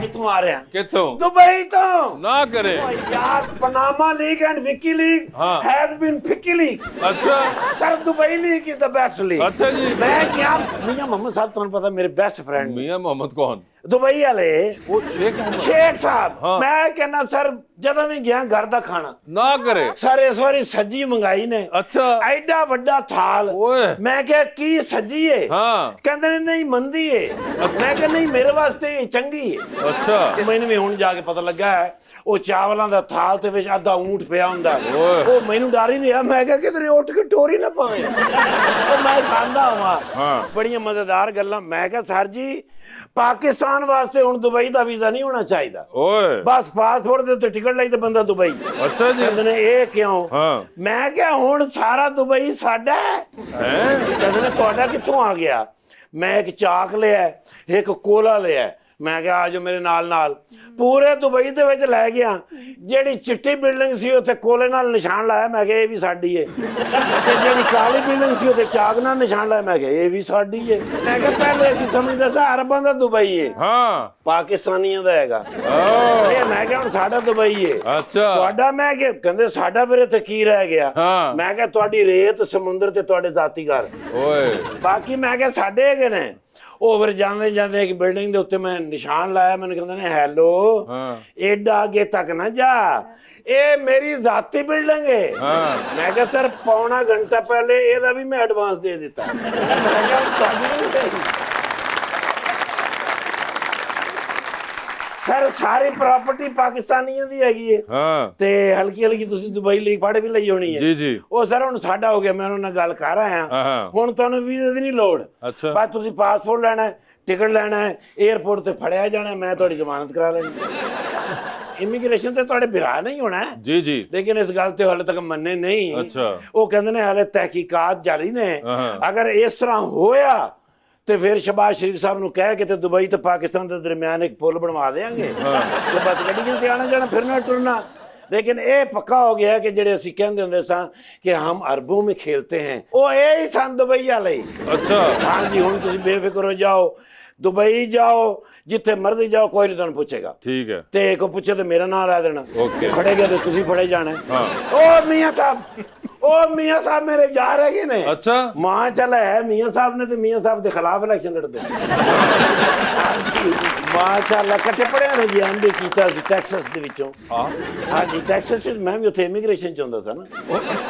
ਕਿੱਥੋਂ ਕਿੱਥੋਂ ਆ ਰਿਹਾ कितों ਦੁਬਈ ਤੋਂ ना करे यार Panama league and Vicky league हाँ। हैज बीन फिक्की लीग अच्छा sir Dubai league is the best league अच्छा जी मैं क्या मियां मोहम्मद साहब तुम्हें पता मेरे बेस्ट फ्रेंड मियां मोहम्मद कौन दुबई वाले वो शेख मोहम्मद शेख साहब हाँ। मैं कहना सर ਜਦੋਂ ਵੀ ਗਿਆ ਘਰ ਦਾ ਖਾਣਾ ना करे ਸਰ ਇਸ ਵਾਰੀ ਸੱਜੀ ਮੰਗਾਈ ਨੇ अच्छा ਐਡਾ ਵੱਡਾ ਥਾਲ ओए ਮੈਂ ਕਿਹਾ ਕੀ ਸੱਜੀ ਏ हाँ ਕਹਿੰਦੇ ਨੇ ਨਹੀਂ ਮੰਦੀ ਏ ਮੈਂ ਕਿਹਾ ਨਹੀਂ ਮੇਰੇ ਵਾਸਤੇ ਇਹ ਚੰਗੀ ਏ अच्छा ਤੇ ਮੈਨੂੰ ਵੀ ਹੁਣ ਜਾ ਕੇ ਪਤਾ ਲੱਗਾ ਹੈ ਉਹ ਚਾਵਲਾਂ ਦਾ ਥਾਲ ਤੇ ਵਿੱਚ ਅੱਧਾ ਊਂਠ ਪਿਆ ਹੁੰਦਾ ਓਏ। ਉਹ ਮੈਨੂੰ ਡਰ ਹੀ ਰਿਹਾ ਮੈਂ ਕਿਹਾ ਕਿਧਰੇ ਉੱਠ ਕੇ ਟੋਰੀ ਨਾ ਪਵੇ ਉਹ ਮੈਂ ਖਾਂਦਾ ਹਾਂ ਹਾਂ। ਬੜੀਆਂ ਮਜ਼ੇਦਾਰ ਗੱਲਾਂ ਮੈਂ ਕਿਹਾ ਸਰ ਜੀ ਪਾਕਿਸਤਾਨ ਵਾਸਤੇ ਹੁਣ ਦੁਬਈ ਦਾ ਵੀਜ਼ਾ ਨਹੀਂ ਹੋਣਾ ਚਾਹੀਦਾ ओए ਬਸ ਪਾਸਪੋਰਟ ਦੇ ਉੱਤੇ ਟਿਕਟ ਲਈ ਤੇ ਬੰਦਾ ਦੁਬਈ अच्छा जी ਕਹਿੰਦੇ ਨੇ ਇਹ ਕਿਉਂ हाँ ਮੈਂ ਕਿਹਾ ਹੁਣ ਸਾਰਾ ਦੁਬਈ ਸਾਡਾ ਹੈ हैं ਕਹਿੰਦੇ ਨੇ ਤੁਹਾਡਾ ਕਿੱਥੋਂ ਆ ਗਿਆ ਮੈਂ ਇੱਕ ਚਾਕ ਲਿਆ ਇੱਕ ਕੋਲਾ ਲਿਆ ਮੈਂ ਕਿਹਾ ਆਜੋ ਮੇਰੇ ਨਾਲ ਪੂਰੇ ਦੁਬਈ ਦੇ ਵਿੱਚ ਲੈ ਗਿਆ ਜਿਹੜੀ ਚਿੱਟੀ ਬਿਲਡਿੰਗ ਸੀ ਉੱਥੇ ਕੋਲੇ ਨਾਲ ਨਿਸ਼ਾਨ ਲਾਇਆ ਮੈਂ ਕਿਹਾ ਇਹ ਵੀ ਸਾਡੀ ਏ ਤੇ ਜਿਹੜੀ ਕਾਲੀ ਬਿਲਡਿੰਗ ਸੀ ਉੱਥੇ ਚਾਕ ਨਾਲ ਨਿਸ਼ਾਨ ਲਾਇਆ ਮੈਂ ਕਿਹਾ ਇਹ ਵੀ ਸਾਡੀ ਏ ਮੈਂ ਕਿਹਾ ਪਹਿਲੇ ਅਸੀਂ ਸਮਝਦੇ ਸਾਂ ਅਰਬਾਂ ਦਾ ਦੁਬਈ ਏ हाँ ਪਾਕਿਸਤਾਨੀਆਂ ਦਾ ਹੈਗਾ ओ ਇਹ ਮੈਂ ਕਿਹਾ ਹੁਣ ਸਾਡਾ ਦੁਬਈ ਏ अच्छा ਤੁਹਾਡਾ ਮੈਂ ਕਿ ਕਹਿੰਦੇ ਸਾਡਾ ਫਿਰ ਇੱਥੇ ਕੀ ਰਹਿ ਗਿਆ ਹਾਂ। ਮੈਂ ਕਿਹਾ ਤੁਹਾਡੀ ਰੇਤ ਸਮੁੰਦਰ ਤੇ ਤੁਹਾਡੇ ਜ਼ਾਤੀ ਘਰ ओए ਬਾਕੀ ਮੈਂ ਕਿਹਾ ਸਾਡੇ ਹੈਗੇ ਨੇ ਉਹ ਫਿਰ ਜਾਂਦੇ ਜਾਂਦੇ ਇੱਕ ਬਿਲਡਿੰਗ ਦੇ ਉੱਤੇ ਮੈਂ ਨਿਸ਼ਾਨ ਲਾਇਆ ਮੈਨੂੰ ਕਹਿੰਦੇ ਨੇ ਹੈਲੋ ਹਾਂ। ਏਡਾ ਅੱਗੇ ਤੱਕ ਨਾ ਜਾ ਇਹ ਮੇਰੀ ਜ਼ਾਤੀ ਬਿਲਡਿੰਗ ਹੈ ਹਾਂ। ਮੈਂ ਕਿਹਾ ਸਰ ਪੌਣਾ ਘੰਟਾ ਪਹਿਲੇ ਇਹਦਾ ਵੀ ਮੈਂ ਐਡਵਾਂਸ ਦੇ ਦਿੱਤਾ ਮੈਂ ਕਿਹਾ ਤੁਹਾਡੀ ਨਹੀਂ ਸਹੀ ਸਰ ਸਾਰੀ ਪ੍ਰਾਪਰਟੀ ਪਾਕਿਸਤਾਨੀਆਂ ਦੀ ਹੈਗੀ ਹੈ हाँ ਤੇ ਹਲਕੀ ਹਲਕੀ ਤੁਸੀਂ ਦੁਬਈ ਲਈ ਪੜ ਵੀ ਲਈ ਹੋਣੀ ਹੈ जी जी ਉਹ ਸਰ ਹੁਣ ਸਾਡਾ ਹੋ ਗਿਆ ਮੈਂ ਉਹਨਾਂ ਨਾਲ ਗੱਲ ਕਰ ਆਇਆ ਹਾਂ। ਹੁਣ ਤੁਹਾਨੂੰ ਵੀਜ਼ੇ ਦੀ ਨਹੀਂ ਲੋੜ अच्छा ਬਸ ਤੁਸੀਂ ਪਾਸਪੋਰਟ ਲੈਣਾ ਹੈ ਟਿਕਟ ਲੈਣਾ ਹੈ 에ਅਰਪੋਰਟ ਤੇ ਫੜਿਆ ਜਾਣਾ ਮੈਂ ਤੁਹਾਡੀ ਜ਼ਮਾਨਤ ਕਰਾ ਲੈਣੀ ਇਮੀਗ੍ਰੇਸ਼ਨ ਤੇ ਤੁਹਾਡੇ ਬਿਰਾ ਨਹੀਂ ਹੋਣਾ ਹੈ जी जी ਲੇਕਿਨ ਇਸ ਗੱਲ ਤੇ ਹਾਲੇ ਤੱਕ ਮੰਨੇ ਨਹੀਂ अच्छा ਉਹ ਕਹਿੰਦੇ ਨੇ ਹਾਲੇ ਤਹਿਕੀਕਾਤ ਜਾਰੀ ਨੇ ਹਾਂ। ਅਗਰ ਇਸ ਤਰ੍ਹਾਂ ਹੋਇਆ ਤੇ ਫਿਰ ਸ਼ਬਾਜ਼ ਸ਼ਰੀਫ ਸਾਹਿਬ ਨੂੰ ਕਹਿ ਕੇ ਤੇ ਦੁਬਈ ਤੇ ਪਾਕਿਸਤਾਨ ਦੇ ਦਰਮਿਆਨ ਇੱਕ ਪੁਲ ਬਣਵਾ ਦੇਾਂਗੇ ਤੇ ਬਸ ਗੱਡੀ ਤੇ ਆਣਾ ਜਾਣਾ ਫਿਰਨਾ ਟੁਰਨਾ लेकिन ये पक्का हो गया कि जेडे ਅਸੀਂ ਕਹਿੰਦੇ ਹੁੰਦੇ ਸਾਂ ਕਿ ਹਮ ਅਰਬੋਂ में खेलते हैं ਉਹ ਇਹ ਹੀ ਸਨ ਦੁਬਈ ਵਾਲੇ अच्छा ਹਾਂਜੀ ਹੁਣ ਤੁਸੀਂ ਬੇਫਿਕਰ ਹੋ ਜਾਓ ਦੁਬਈ ਜਾਓ ਜਿੱਥੇ ਮਰਜ਼ੀ ਜਾਓ ਕੋਈ ਨਹੀਂ ਤੁਹਾਨੂੰ ਪੁੱਛੇਗਾ ठीक है ਤੇ ਕੋ ਪੁੱਛੇ ਤੇ ਮੇਰਾ ਨਾਮ ਲਾ ਦੇਣਾ Okay. ਫੜੇਗਾ ਤੇ ਤੁਸੀਂ ਫੜੇ ਜਾਣਾ हाँ ਉਹ ਮੀਆਂ ਸਾਹਿਬ ਮੇਰੇ ਜਾ ਰਹੇ ਨੇ अच्छा ਮਾਂ ਚੱਲ ਹੈ ਮੀਆਂ ਸਾਹਿਬ ਨੇ ਤੇ ਮੀਆਂ ਸਾਹਿਬ ਦੇ ਖਿਲਾਫ ਇਲੈਕਸ਼ਨ ਲੜਦੇ ਮਾਂ ਚੱਲ ਇਕੱਠੇ ਪੜਿਆ ਨੇ ਜੀ ਐਮਬੀ ਕੀਤਾ ਸੀ ਟੈਕਸਸ ਦੇ ਵਿੱਚੋਂ हाँ ਹਾਂਜੀ ਟੈਕਸਸ ਚ ਮੈਂ ਵੀ ਉੱਥੇ ਇਮੀਗ੍ਰੇਸ਼ਨ ਚ ਹੁੰਦਾ ਸਾਂ ਨਾ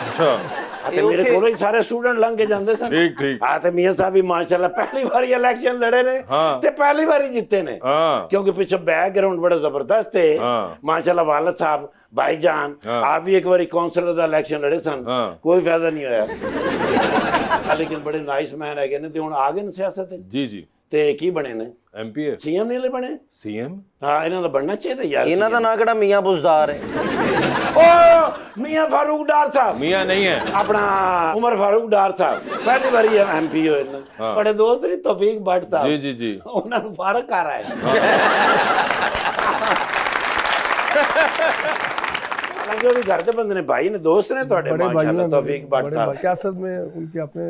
अच्छा ਤੇ ਮੇਰੇ ਕੋਲੋਂ ਹੀ ਸਾਰੇ ਸਟੂਡੈਂਟ ਲੰਘ ਕੇ ਜਾਂਦੇ ਸਨ ठीक ठीक ਆ ਤੇ ਮੀਆਂ ਸਾਹਿਬ ਵੀ ਮਾਸ਼ਾਅੱਲਾ ਪਹਿਲੀ ਵਾਰੀ ਇਲੈਕਸ਼ਨ ਲੜੇ ਨੇ ਹਾਂ। ਤੇ ਪਹਿਲੀ ਵਾਰੀ ਜਿੱਤੇ ਨੇ हाँ क्योंकि पीछे बैकग्राउंड बड़ा जबरदस्त है हाँ। माशाल्लाह वालद साहब भाईजान हाँ। आप भी एक बार काउंसलर का इलेक्शन लड़े सन हाँ। कोई फायदा नहीं होया लेकिन बड़े नाइस मैन है ने ते हुन आ गए ने सियासत जी जी ते की बने ने एमपी है सीएम नहीं ले बने सीएम हाँ इन्हां दा बनना चाहिए यार ਇਹਨਾਂ ਦਾ ਨਾਂ ਕਿਹੜਾ ਮੀਆਂ ਬੁਜ਼ਦਾਰ ਹੈ ओ मियां फारूक डार साहब मियाँ नहीं है अपना उमर फारूक डार साहब पहली बारी एमपी होए ने हाँ। बड़े दोस्त ने तौफीक भट्ट जी साहब जी जी ਉਹਨਾਂ ਨੂੰ ਫਰਕ ਆ ਰਹਾ ਹੈ हालांकि वो भी घर के बंदे ने भाई ने दोस्त ने ਤੁਹਾਡੇ बड़े भाई माशाल्लाह हैं तौफीक भट्ट बड़े साहब भाई। सियासत में उनके अपने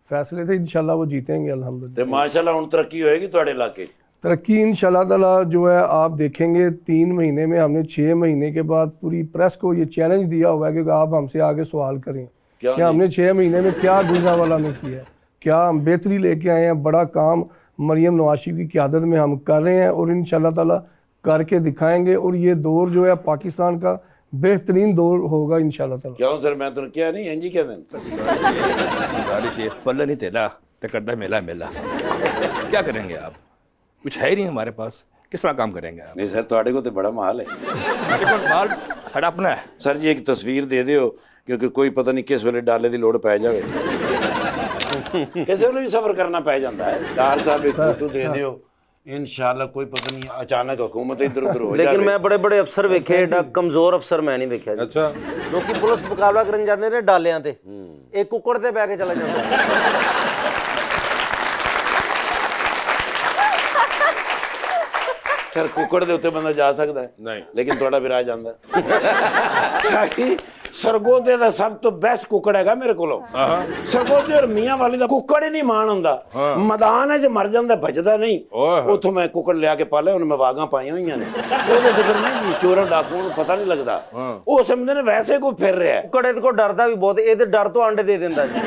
फैसले थे इंशाल्लाह वो जीतेंगे अल्हम्दुलिल्लाह ਤੇ ਮਾਸ਼ਾਅल्लाह ਹੁਣ ਤਰੱਕੀ ਹੋਏਗੀ ਤੁਹਾਡੇ ਇਲਾਕੇ तरक्की इंशाल्लाह ताला जो है आप देखेंगे 3 महीने में हमने 6 महीने के बाद पूरी प्रेस को ये चैलेंज दिया हुआ है कि आप हमसे आगे सवाल करें क्या कि हमने 6 महीने में क्या गुजरांवाला में किया है, क्या हम बेहतरी लेके आए हैं, बड़ा काम मरियम नवाज शरीफ की क़यादत में हम कर रहे हैं और इंशाल्लाह ताला करके दिखाएंगे और ये दौर जो है पाकिस्तान का बेहतरीन दौर होगा इंशाल्लाह ताला। ਕਿਉਂ ਸਰ ਮੈਂ ਤੁਹਾਨੂੰ ਕਿਹਾ ਨਹੀਂ ਇੰਜ ਹੀ ਕਹਿੰਦੇ ਨੇ बारिश ये पल्ला नहीं तेला तो करता मेला मेला क्या करेंगे आप कुछ है ही नहीं हमारे पास किस तरह काम करेंगे आप ਨਹੀਂ ਸਰ ਤੁਹਾਡੇ ਕੋਲ ਤੇ ਬੜਾ ਮਾਲ ਹੈ देखो, माल साढ़ा अपना है ਸਰ ਜੀ ਇੱਕ ਤਸਵੀਰ ਦੇ ਦਿਓ ਕਿਉਂਕਿ ਕੋਈ ਪਤਾ ਨਹੀਂ ਕਿਸ ਵੇਲੇ ਡਾਲੇ ਦੀ ਲੋੜ ਪੈ ਜਾਵੇ ਕਿਸੇ ਵੇਲੇ ਵੀ ਸਫਰ ਕਰਨਾ ਪੈ ਜਾਂਦਾ ਹੈ ਡਾਰ ਸਾਹਿਬ ਇੱਕ ਫੋਟੋ ਦੇ ਦਿਓ ਇਨਸ਼ਾਅੱਲਾ ਕੋਈ ਪਤਾ ਨਹੀਂ ਅਚਾਨਕ ਹੁਕੂਮਤ ਇੱਧਰ ਉੱਧਰ ਹੋ ਜਾਵੇ ਲੇਕਿਨ ਮੈਂ ਬੜੇ ਬੜੇ ਅਫਸਰ ਵੇਖੇ ਏਡਾ ਕਮਜ਼ੋਰ ਅਫਸਰ ਮੈਂ ਨਹੀਂ ਵੇਖਿਆ ਜੀ। अच्छा ਲੋਕੀ ਪੁਲਿਸ ਮੁਕਾਬਲਾ ਕਰਨ ਜਾਂਦੇ ਨੇ ਡਾਲਿਆਂ ਤੇ ਇੱਕ ਕੁੱਕੜ ਤੇ ਬੈ ਕੇ ਚਲਾ ਜਾਂਦਾ ਸਰ ਕੁੱਕੜ ਦੇ ਉੱਤੇ ਬੰਦਾ ਜਾ ਸਕਦਾ ਹੈ नहीं ਲੇਕਿਨ ਤੁਹਾਡਾ ਵਿਰਾਜ ਜਾਂਦਾ ਸਾਡੀ ਸਰਗੋਦੇ ਦਾ ਸਭ ਤੋਂ ਬੈਸਟ ਕੁੱਕੜ ਹੈਗਾ ਮੇਰੇ ਕੋਲੋਂ। ਸਰਗੋਦੇ ਔਰ ਮੀਆਂ ਵਾਲੀ ਦਾ ਕੁੱਕੜ ਹੀ ਨਹੀਂ ਮਾਣ ਹੁੰਦਾ, ਮੈਦਾਨ 'ਚ ਮਰ ਜਾਂਦਾ, ਬਚਦਾ ਨਹੀਂ। ਉੱਥੋਂ ਮੈਂ ਕੁੱਕੜ ਲਿਆ ਕੇ ਪਾਲਿਆ, ਹੁਣ ਮੈਂ ਵਾਗਾਂ ਪਾਈਆਂ ਹੋਈਆਂ ਨੇ। ਉਹਦੇ ਫਿਕਰ ਨਹੀਂ, ਚੋਰਾਂ ਡਾਕੂਆਂ ਨੂੰ ਪਤਾ ਨਹੀਂ ਲੱਗਦਾ। ਉਹ ਸਮਝਦੇ ਨੇ ਵੈਸੇ ਕੋਈ ਫਿਰ ਰਿਹਾ। ਕੁੱਕੜ ਇਹਦੇ ਕੋਲ ਡਰਦਾ ਵੀ ਬਹੁਤ, ਇਹਦੇ ਡਰ ਤੋਂ ਅੰਡੇ ਦੇ ਦਿੰਦਾ ਜੀ।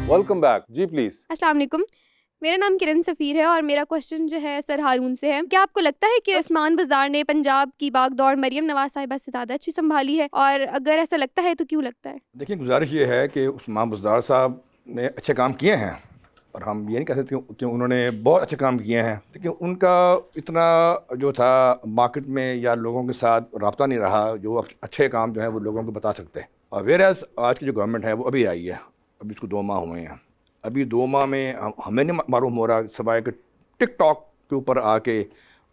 वेलकम बैक जी, प्लीज। अस्सलाम वालेकुम, मेरा नाम किरण सफ़ीर है और मेरा क्वेश्चन जो है सर हारून से है। क्या आपको लगता है कि उस्मान बाज़ार ने पंजाब की बागडोर मरियम नवाज साहिबा से ज़्यादा अच्छी संभाली है, और अगर ऐसा लगता है तो क्यों लगता है? देखिए, गुजारिश ये है कि उस्मान बाज़ार साहब ने अच्छे काम किए हैं, और हम ये नहीं कह सकते कि उन्होंने बहुत अच्छे काम किए हैं, लेकिन उनका इतना जो था मार्केट में या लोगों के साथ रब्ता नहीं रहा जो अच्छे काम जो है वो लोगों को बता सकते हैं। और वेरएज़ आज की जो गवर्नमेंट है वो अभी आई है, अभी इसको 2 माह हुए हैं। अभी 2 माह में हमें नहीं मालूम हो रहा, सिवाय कि टिकटॉक के ऊपर आके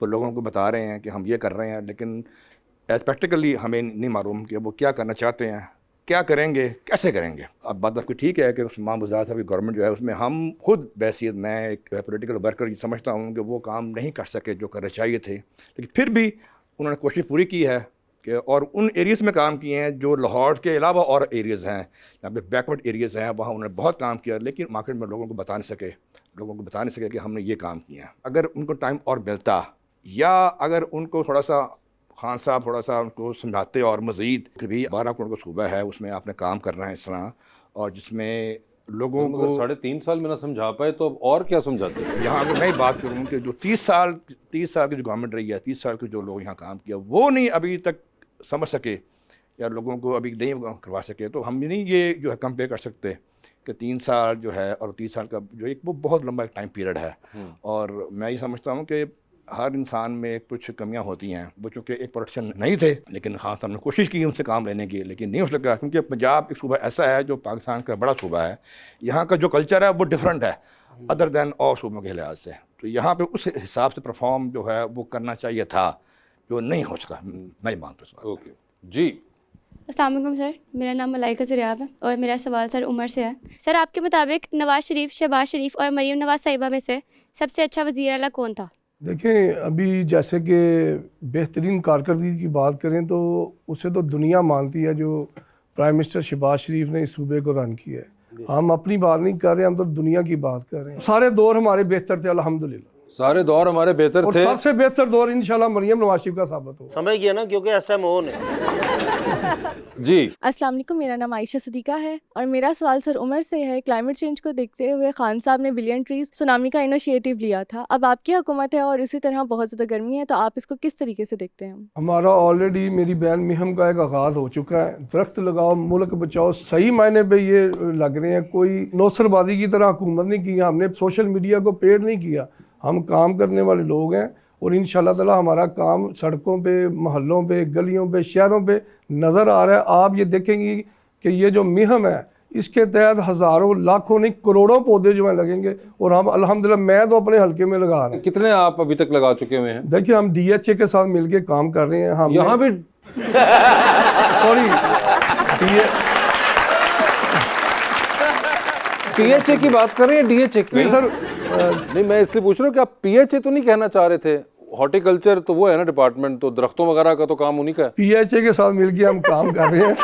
वो लोगों को बता रहे हैं कि हम ये कर रहे हैं, लेकिन एज प्रैक्टिकली हमें नहीं मालूम कि वो क्या करना चाहते हैं, क्या करेंगे, कैसे करेंगे। अब बात आपकी ठीक है कि उस्मान बाज़ार साहब की गवर्नमेंट जो है उसमें हम खुद बहसीत, मैं एक पॉलिटिकल वर्कर ये समझता हूँ कि वो काम नहीं कर सके जो करने चाहिए थे, लेकिन फिर भी उन्होंने कोशिश पूरी की है कि और उन एरियाज़ में काम किए हैं जो लाहौर के अलावा और एरियाज़ हैं, यहाँ पे बैकवर्ड एरियाज़ हैं, वहाँ उन्होंने बहुत काम किया, लेकिन मार्केट में लोगों को बता नहीं सके कि हमने ये काम किया। अगर उनको टाइम और मिलता, या अगर उनको थोड़ा सा खान साहब थोड़ा सा उनको समझाते और मज़ीद कि भी 12 करोड़ का सूबा है, उसमें आपने काम करना है इस तरह, और जिसमें लोगों को 3.5 साल में ना समझा पाए तो अब और क्या समझाते हैं। यहाँ अगर मैं बात करूँ कि जो 30 साल की जो गवर्नमेंट रही है, 30 साल के जो लोग यहाँ काम किया, वो नहीं अभी तक समझ सके या लोगों को अभी नहीं करवा सके, तो हम नहीं ये जो है कंपेयर कर सकते कि 3 साल जो है और 30 साल का जो एक वो बहुत लंबा टाइम पीरियड है। और मैं ये समझता हूँ कि हर इंसान में कुछ कमियां होती हैं। वो चूँकि एक प्रोटेक्शन नहीं थे, लेकिन ख़ास हमने कोशिश की उनसे काम लेने की, लेकिन नहीं हो सका, क्योंकि पंजाब एक सूबा ऐसा है जो पाकिस्तान का बड़ा सूबा है, यहाँ का जो कल्चर है वो डिफरेंट है अदर दैन और सूबों के लिहाज से। तो यहाँ पे उस हिसाब से परफॉर्म जो है वो करना चाहिए था, जो नहीं हो सका। मैं मानता हूँ। ओके जी। अस्सलाम वालेकुम सर, मेरा नाम मलाइका ज़रियाब है और मेरा सवाल सर उमर से है। सर, आपके मुताबिक नवाज़ शरीफ, शहबाज शरीफ और मरीम नवाज़ साहिबा में से सबसे अच्छा वज़ीर आला कौन था? देखें, अभी जैसे कि बेहतरीन कारकर्दगी की बात करें तो उसे तो दुनिया मानती है जो प्राइम मिनिस्टर शहबाज शरीफ ने इस सूबे को रन किया है। हम अपनी बात नहीं कर रहे, हम तो दुनिया की बात कर रहे हैं। सारे दौर हमारे बेहतर थे अल्हम्दुलिल्लाह, सारे दौर हमारे बेहतर और थे। सबसे बेहतर दौर इंशाल्लाह मरियम नवाज शरीफ का साबित हो। समझ गया ना, क्योंकि इस टाइम वो ने जी। अस्सलाम वालेकुम, मेरा नाम आयशा सदीका है और मेरा सवाल सर उमर से है। क्लाइमेट चेंज को देखते हुए खान साहब ने बिलियन ट्रीज सुनामी का इनिशिएटिव लिया था। अब आपकी हुकूमत है और इसी तरह बहुत ज़्यादा गर्मी है, तो आप इसको किस तरीके से देखते हैं? हमारा ऑलरेडी मेरी बहन मिहम का एक आगाज़ हो चुका है। दरख्त लगाओ मुल्क बचाओ, सही मायने पे ये लग रहे हैं। कोई नौसरबाजी की तरह हुकूमत नहीं की, हमने सोशल मीडिया को पेड नहीं किया, हम काम करने वाले लोग हैं। और इंशाल्लाह ताला हमारा काम सड़कों पे, मोहल्लों पे, गलियों पे, शहरों पे नज़र आ रहा है। आप ये देखेंगी कि ये जो मुहिम है, इसके तहत हज़ारों लाखों नहीं करोड़ों पौधे जो हैं लगेंगे, और हम अल्हम्दुलिल्लाह मैं तो अपने हल्के में लगा रहे हैं। कितने आप अभी तक लगा चुके हुए हैं? देखिए, हम DHA के साथ मिलके काम कर रहे हैं। हम यहाँ भी सॉरी PHA की बात कर रहे हैं, DHA की? नहीं सर, नहीं, मैं इसलिए पूछ रहा हूँ कि आप PHA तो नहीं कहना चाह रहे थे? हॉर्टिकल्चर तो वो है ना डिपार्टमेंट, तो दरख्तों वगैरह का तो काम उन्हीं का है। PHA के साथ मिलके हम काम कर रहे हैं।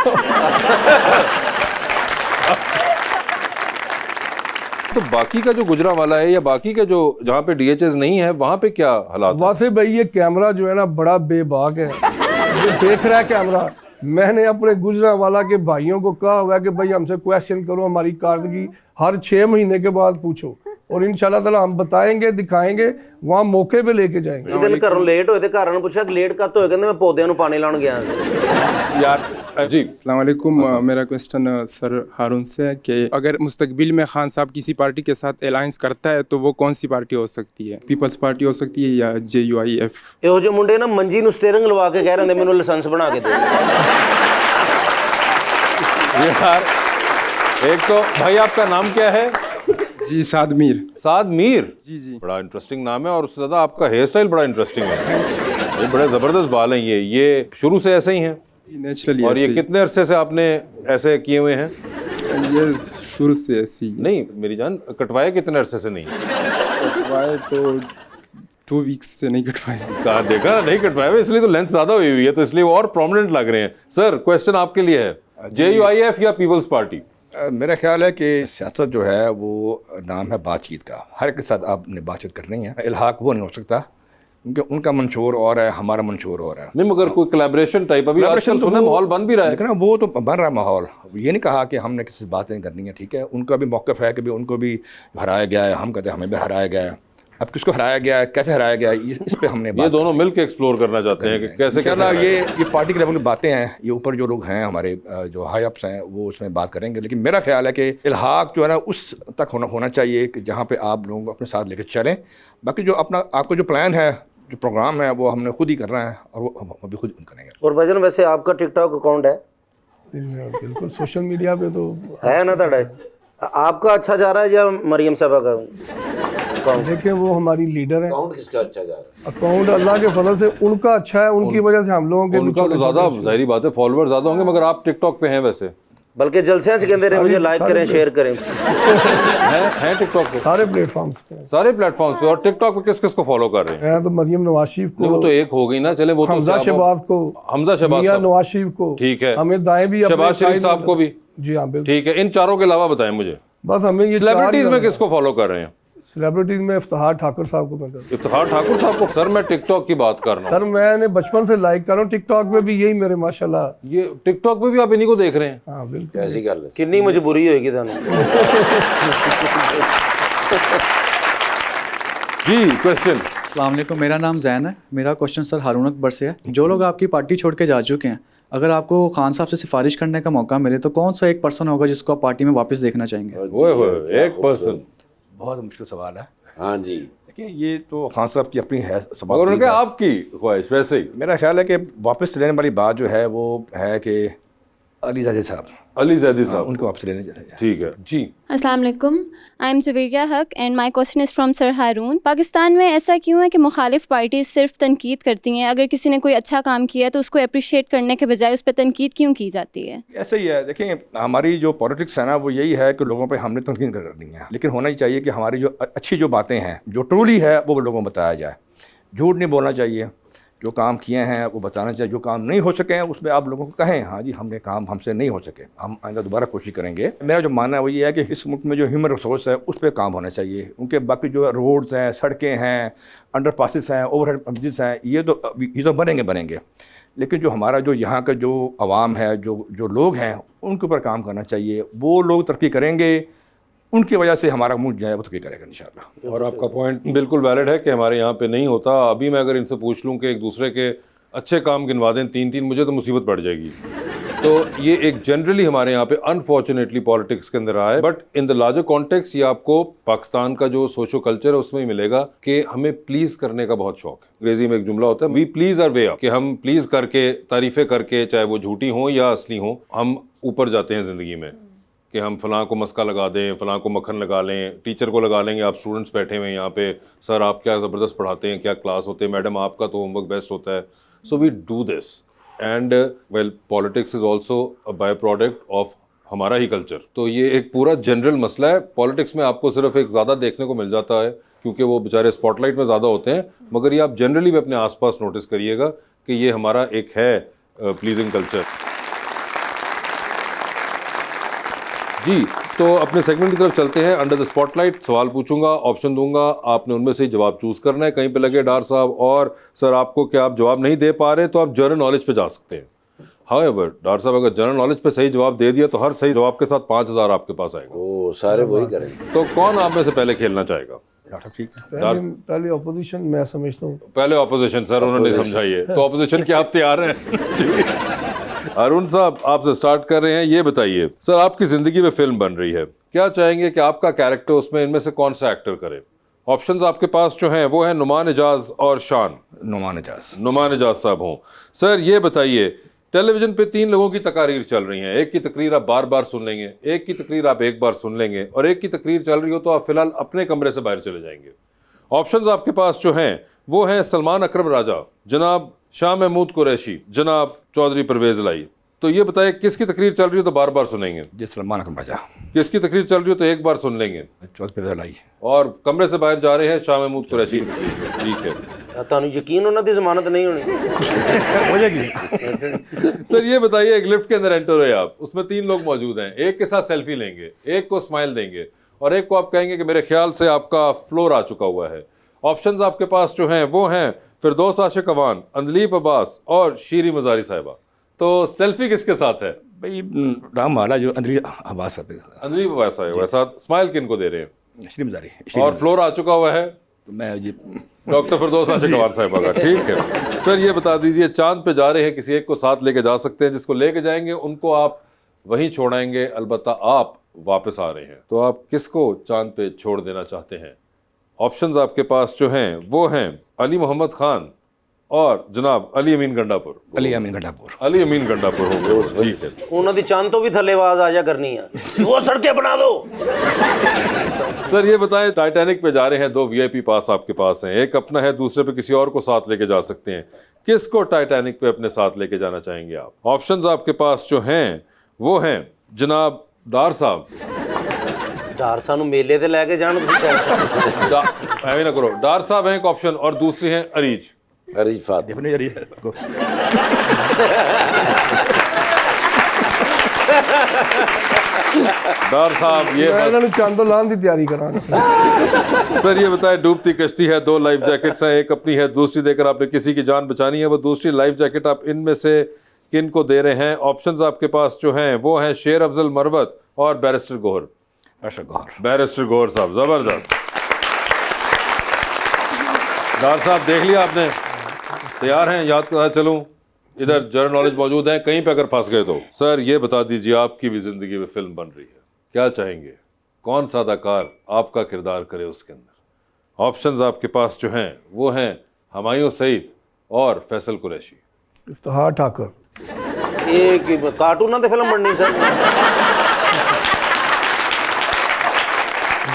तो बाकी का जो गुजरांवाला है या बाकी का जो जहाँ पे DHAs नहीं है, वहाँ पे क्या हालात हैं? वासे भाई, ये कैमरा जो है ना बड़ा बेबाक है, ये देख रहा है कैमरा। मैंने अपने गुजरांवाला के भाइयों को कहा हुआ है कि भाई हमसे क्वेश्चन करो, हमारी कारदगी हर 6 महीने के बाद पूछो, और इंशाल्लाह ताला हम बताएंगे, दिखाएंगे, वहाँ मौके पे लेके जाएंगे। इस दिन घरों लेट होए ते घरां नूं पुछया कि लेट कद होए, कहंदे मैं पौधਿਆਂ ਨੂੰ पानी लाउण गया यार जी। अस्सलाम वालेकुम, मेरा क्वेश्चन सर हारून से है कि अगर मुस्तकबिल में खान साहब किसी पार्टी के साथ अलायंस करता है तो वो कौन सी पार्टी हो सकती है? पीपल्स पार्टी हो सकती है या JUIF? ਇਹੋ ਜਿਹੇ ਮੁੰਡੇ ਨਾ ਮੰਜੀ ਨੂੰ ਸਟੀਅਰਿੰਗ ਲਵਾ ਕੇ ਕਹਿ ਰਹੇ ਹੁੰਦੇ ਮੈਨੂੰ ਲਾਇਸੈਂਸ ਬਣਾ ਕੇ ਦੇ। यार, एक तो भाई आपका नाम क्या है? जी, साद मीर। साद मीर? जी जी, बड़ा इंटरेस्टिंग नाम है, और उससे ज़्यादा आपका हेयर स्टाइल बड़ा इंटरेस्टिंग है। ये बड़े ज़बरदस्त बाल हैं। ये शुरू से ऐसे ही हैं? नेचुरली। और ये कितने अरसे से आपने ऐसे किए हुए हैं? ये शुरू से ऐसी नहीं मेरी जान, कटवाए कितने अरसे से नहीं? कटवाए तो 2 वीक्स से नहीं कट पाए। कहा देखा ना, नहीं कटवाए हुए, इसलिए तो लेंथ ज्यादा हुई हुई है, तो इसलिए वो और प्रोमिनेंट लग रहे हैं। सर क्वेश्चन आपके लिए है, JUIF या पीपल्स पार्टी? मेरा ख्याल है कि सियासत जो है वो नाम है बातचीत का। हर एक के साथ आपने बातचीत करनी है। इल्हाक वो नहीं हो सकता क्योंकि उनका मंशूर और है, हमारा मंशूर और है। नहीं, मगर कोई कोलैबोरेशन टाइप अभी आजकल सुना माहौल बन भी रहा है। लेकिन वो तो बन रहा है माहौल। ये नहीं कहा कि हमने किसी से बातें करनी है, ठीक है, उनका भी मौक़िफ़ है कि भी उनको भी हराया गया है, हम कहते हैं हमें भी हराया गया है। अब किसको हराया गया है, कैसे हराया गया है, इस पे हमने ये दोनों मिलकर एक्सप्लोर करना चाहते हैं कि कैसे कैसे ये पार्टी के लेवल की बातें हैं। ये ऊपर जो लोग हैं हमारे जो हाई अप्स हैं वो उसमें बात करेंगे। लेकिन मेरा ख्याल है कि इल्हाक जो है ना उस तक होना चाहिए कि जहाँ पे आप लोग अपने साथ लेकर चलें। बाकी जो अपना आपका जो प्लान है, जो प्रोग्राम है, वो हमने खुद ही करना है और वो हम अभी खुद करेंगे। और भाईजान वैसे आपका टिकटॉक अकाउंट है? बिल्कुल, सोशल मीडिया पे तो है ना तड़ा? आपका अच्छा जा रहा है या मरियम साहबा का अकाउंट? देखिए वो हमारी लीडर है। अकाउंट किसका अच्छा जा रहा है? अकाउंट अल्लाह के फजल से उनका अच्छा है, उनकी वजह से हम लोगों के उनका तो ज्यादा जाहिर बात है, फॉलोअर ज्यादा होंगे, मगर आप टिकटॉक पे हैं वैसे, बल्कि जलसे से कहते रहे मुझे लाइक करें, शेयर करें। हैं टिकटॉक पे, सारे प्लेटफॉर्म्स पे, सारे प्लेटफॉर्म्स पे। और टिकटॉक पे किस किस को फॉलो कर रहे हैं? मैं तो मरियम नवाज शरीफ को, वो तो एक हो गई ना, चले वो तो हमजा शहबाज को, हमजा शहबाज मियां साहब, नवाज शरीफ को, ठीक है, हमें दाएं भी, शहबाज शरीफ साहब को भी, जी हाँ बिल्कुल, ठीक है। इन चारों के अलावा बताएं मुझे, बस हमें ये सेलिब्रिटीज में किसको फॉलो कर रहे हैं? सेलिब्रिटीज में इफ्तिखार ठाकुर साहब को मैं कर, इफ्तिखार ठाकुर साहब को? सर मैं टिकटॉक की बात कर रहा हूँ। सर मैंने बचपन से लाइक कर रहा हूँ टिकटॉक पे भी, यही मेरे माशाल्लाह। ये टिकटॉक पे भी आप इन्हीं को देख रहे हैं? हाँ बिल्कुल। ऐसी गल है। कितनी मजबूरी होगी थानू? जी क्वेश्चन। अस्सलाम वालेकुम, मेरा नाम जैन है। मेरा क्वेश्चन सर हारून अकबर से है। जो लोग आपकी पार्टी छोड़ के जा चुके हैं, अगर आपको खान साहब से सिफारिश करने का मौका मिले तो कौन सा एक पर्सन होगा जिसको आप पार्टी में वापस देखना चाहेंगे? ओए एक पर्सन, बहुत मुश्किल सवाल है। हाँ जी, देखिए ये तो खान साहब की अपनी है सवाल, और उनके आपकी ख्वाहिश वैसे ही। मेरा ख्याल है कि वापस लेने वाली बात जो है वो है कि अली ज़ैदी साहब, अली ज़ैदी साहब उनको वापस लेने चाहिए। ठीक है जी। अस्सलाम वालेकुम, आई am Javeria Haq and my question is from sir Haroon. Pakistan में ऐसा क्यों है कि मुखालिफ पार्टीज सिर्फ तनकीद करती हैं? अगर किसी ने कोई अच्छा काम किया तो उसको अप्रिशिएट करने के बजाय उस पर तनकीद क्यों की जाती है? ऐसे ही है। देखिए हमारी जो पॉलिटिक्स है ना वो यही है कि लोगों पे हमने तनकीद करनी है, लेकिन होना ही चाहिए कि हमारी जो अच्छी जो बातें हैं, जो ट्रूली है, वो लोगों को बताया जाए। झूठ नहीं बोलना चाहिए, जो काम किए हैं वो बताना चाहिए। जो काम नहीं हो सके हैं उसमें आप लोगों को कहें हाँ जी हमने काम हमसे नहीं हो सके, हम आइंदा दोबारा कोशिश करेंगे। मेरा जो मानना है वो ये है कि इस मुल्क में जो ह्यूमन रिसोर्स है उस पर काम होना चाहिए। उनके बाकी जो रोड्स हैं, सड़कें हैं, अंडरपासेस हैं, ओवरहेड ब्रिजेस हैं, ये तो बनेंगे, लेकिन जो हमारा जो यहाँ का जो आवाम है, जो लोग हैं, उनके ऊपर काम करना चाहिए। वो लोग तरक्की करेंगे, उनकी वजह से हमारा मुल्क जो है वो तरक्की करेगा इंशाल्लाह। और आपका पॉइंट बिल्कुल वैलिड है कि हमारे यहाँ पे नहीं होता। अभी मैं अगर इनसे पूछ लूँ कि एक दूसरे के अच्छे काम गिनवा दें 3-3, मुझे तो मुसीबत पड़ जाएगी। तो ये एक जनरली हमारे यहाँ पे अनफॉर्चुनेटली पॉलिटिक्स के अंदर रहा है, but in the larger context ये आपको पाकिस्तान का जो सोशो कल्चर है उसमें ही मिलेगा कि हमें प्लीज करने का बहुत शौक है। अंग्रेजी में एक जुमला होता है, we please our way up, कि हम प्लीज करके, तारीफें करके, चाहे वो झूठी हो या असली हो, हम ऊपर जाते हैं ज़िंदगी में। कि हम फ़लाँ को मस्का लगा दें, फ़लाँ को मक्खन लगा लें, टीचर को लगा लेंगे। आप स्टूडेंट्स बैठे हुए हैं यहाँ पे, सर आप क्या ज़बरदस्त पढ़ाते हैं, क्या क्लास होते हैं, मैडम आपका तो होमवर्क बेस्ट होता है। So we do this and well politics is also a by product of हमारा ही कल्चर। तो ये एक पूरा जनरल मसला है। पॉलिटिक्स में आपको सिर्फ एक ज़्यादा देखने को मिल जाता है क्योंकि वो बेचारे स्पॉटलाइट में ज़्यादा होते हैं, मगर ये आप जनरली भी अपने आसपास नोटिस करिएगा कि ये हमारा एक है प्लीजिंग कल्चर। जी, तो अपने सेगमेंट की तरफ चलते हैं। अंडर द स्पॉटलाइट सवाल पूछूंगा, ऑप्शन दूंगा, आपने उनमें से जवाब चूज करना है। कहीं पे लगे डार साहब और सर आपको क्या आप जवाब नहीं दे पा रहे तो आप जनरल नॉलेज पे जा सकते हैं। हाउएवर डार साहब अगर जनरल नॉलेज पे सही जवाब दे दिया तो हर सही जवाब के साथ 5000 आपके पास आएगा। वो सारे वही करेंगे। तो कौन आप में से पहले खेलना चाहेगा? ठीक है, पहले ऑपोजिशन मैं समझता हूँ। पहले ऑपोजिशन सर, उन्होंने समझाई है तो ऑपोजिशन के आप तैयार हैं? अरुण साहब आपसे स्टार्ट कर रहे हैं। ये बताइए सर, आपकी जिंदगी में फिल्म बन रही है, क्या चाहेंगे कि आपका कैरेक्टर उसमें इनमें से कौन सा एक्टर करे? ऑप्शंस आपके पास जो हैं वो हैं नुमान एजाज और शान। नुमान एजाज साहब हों। सर ये बताइए, टेलीविजन पे 3 लोगों की तकारीर चल रही हैं। एक की तकरीर आप बार बार सुन लेंगे, एक की तकरीर आप एक बार सुन लेंगे, और एक की तकरीर चल रही हो तो आप फिलहाल अपने कमरे से बाहर चले जाएंगे। ऑप्शंस आपके पास जो हैं वो हैं सलमान अकरम राजा, जनाब शाह महमूद कुरैशी, जनाब चौधरी परवेज लाई। तो ये बताइए किसकी तकरीर चल रही हो तो बार बार सुनेंगे, जी सलमान अकबर राजा किसकी तकरीर चल रही हो तो एक बार सुन लेंगे, चौधरी और कमरे से बाहर जा रहे हैं शाह महमूद कुरैशी। ठीक है, ਤੁਹਾਨੂੰ ਯਕੀਨ ਉਹਨਾਂ ਦੀ ਜ਼ਮਾਨਤ नहीं होनी हो जाएगी। सर ये बताइए एक लिफ्ट के अंदर एंटर हुए आप, उसमें 3 लोग मौजूद हैं, एक के साथ सेल्फी लेंगे, एक को स्माइल देंगे और एक को आप कहेंगे कि मेरे ख्याल से आपका फ्लोर आ चुका हुआ है। ऑप्शंस आपके पास जो हैं वो हैं फिरदौस आशिक अवान, अंदलीप अब्बास और शीरी मजारी साहिबा। तो सेल्फी किसके साथ है? भाई राम वाला जो अंदर आवाज अंदलीप अब्बास है, वैसा स्माइल किन को दे रहे हैं? श्री मजारी और फ्लोर आ चुका हुआ है मैं जी डॉक्टर फिरदौस आशिक अवान साहिबा का। ठीक है सर, ये बता दीजिए चांद पे जा रहे हैं, किसी एक को साथ लेके जा सकते हैं, जिसको लेके जाएंगे उनको आप वहीं छोड़ाएंगे, अलबत्ता आप वापस आ रहे हैं, तो आप किसको चांद पे छोड़ देना चाहते हैं? ऑप्शंस आपके पास जो हैं वो हैं अली मोहम्मद खान और जनाब अली अमीन गंडापुर। अली अमीन गंडापुर अली अमीन गंडापुर हो गए, ठीक है। ਉਹਨਾਂ ਦੀ ਚੰਦ ਤੋਂ ਵੀ ਥੱਲੇ ਆਵਾਜ਼ ਆ ਜਾ ਕਰਨੀ ਆ वो सड़कें बना दो। सर ये बताएं टाइटैनिक पे जा रहे हैं, 2 VIP पास आपके पास हैं, एक अपना है, दूसरे पे किसी और को साथ लेके जा सकते हैं, किसको टाइटैनिक पे अपने साथ लेके जाना चाहेंगे आप? ऑप्शंस आपके पास जो हैं वो हैं जनाब डार साहब। ਡਾਰ ਸਾਨੂੰ ਮੇਲੇ ਤੇ ਲੈ ਕੇ ਜਾਣ ਤੁਸੀਂ ऐਵੇਂ ना करो, डार साहब हैं एक ऑप्शन और दूसरी हैं अरीज। अरीफात अपने जरिए डार साहब ये मैं इन्होंने चंद लाने की तैयारी करांगा। सर ये बताएं डूबती कश्ती है, 2 लाइफ जैकेट्स हैं, एक अपनी है, दूसरी देकर आपने किसी की जान बचानी है, वो दूसरी लाइफ जैकेट आप इनमें से किन को दे रहे हैं? ऑप्शंस आपके पास जो हैं वो हैं शेर अफजल मरवत और बैरिस्टर गोहर। बैरिस्टर गोहर साहब, जबरदस्त। डार साहब देख लिया आपने, तैयार हैं? याद करता चलूं, इधर जनरल नॉलेज मौजूद है, कहीं पे अगर फंस गए तो। सर ये बता दीजिए आपकी भी जिंदगी में फिल्म बन रही है, क्या चाहेंगे कौन सा अदाकार आपका किरदार करे उसके अंदर? ऑप्शंस आपके पास जो हैं वो हैं हुमायूं सईद और फैसल कुरैशी। इफ्तिखार ठाकुर। ਇਹ ਕਾਰਟੂਨਾਂ ਤੇ ਫਿਲਮ ਬਣਨੀ ਸਰ।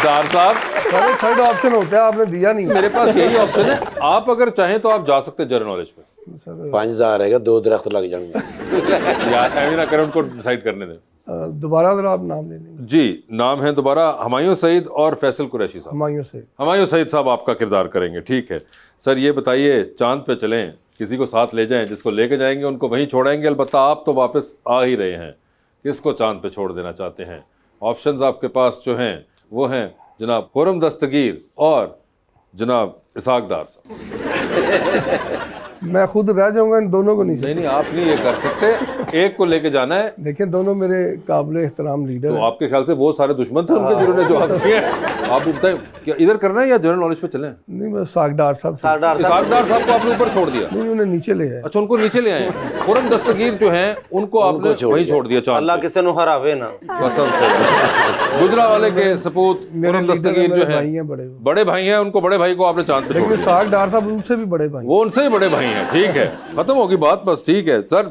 डार साहब सारे थर्ड ऑप्शन होता है, आपने दिया नहीं। मेरे पास यही ऑप्शन है, आप अगर चाहें तो आप जा सकते हैं जनरल नॉलेज पे। सर 5000 रहेगा, 2 दरख्त लग जाएंगे। यार ऐसे ना करें, उनको डिसाइड करने दें। दोबारा जरा आप नाम ले लेंगे। जी नाम है दोबारा हुमायूं सईद और फैसल कुरैशी साहब। हुमायूं सईद। हुमायूं सईद साहब आपका किरदार करेंगे, ठीक है। सर ये बताइए चांद पे चलें, किसी को साथ ले जाएं, जिसको लेके जाएंगे उनको वहीं छोड़ेंगे, अलबत्ता आप तो वापस आ ही रहे हैं, किसको चांद पे छोड़ देना चाहते हैं? ऑप्शंस आपके पास जो हैं वो हैं जनाब खुरम दस्तगीर और जनाब इसाक डार साहब। मैं खुद रह जाऊंगा, इन दोनों को नहीं। नहीं आप नहीं ये कर सकते, एक को लेके जाना है। देखिए दोनों मेरे काबिल एहतराम लीडर तो हैं। आपके ख्याल से वो सारे दुश्मन थे उनके जिन्होंने जवाब दिए? आप बताएं क्या इधर करना है या जनरल नॉलेज पे चलें? नहीं मैं सागडार साहब से। ਸਰਦਾਰ इसाक डार साहब को आपने ऊपर छोड़ दिया? नहीं उन्हें नीचे ले आए। अच्छा उनको नीचे ले आए। खुरम दस्तगीर जो हैं उनको आपने वहीं छोड़ दिया चांद ਅੱਲਾ पे। ਕਿਸੇ ਨੂੰ ਹਰਾਵੇ ਨਾ। कसम से गुजरावाले के सपूत खुरम दस्तगीर जो मेरे हैं भाई हैं बड़े। बड़े भाई हैं, उनको बड़े भाई को आपने चांद पे छोड़ लेकिन दिया। सागडार साहब उनसे भी बड़े भाई। वो उनसे ही बड़े भाई हैं, ठीक है, खत्म होगी बात बस। ठीक है सर,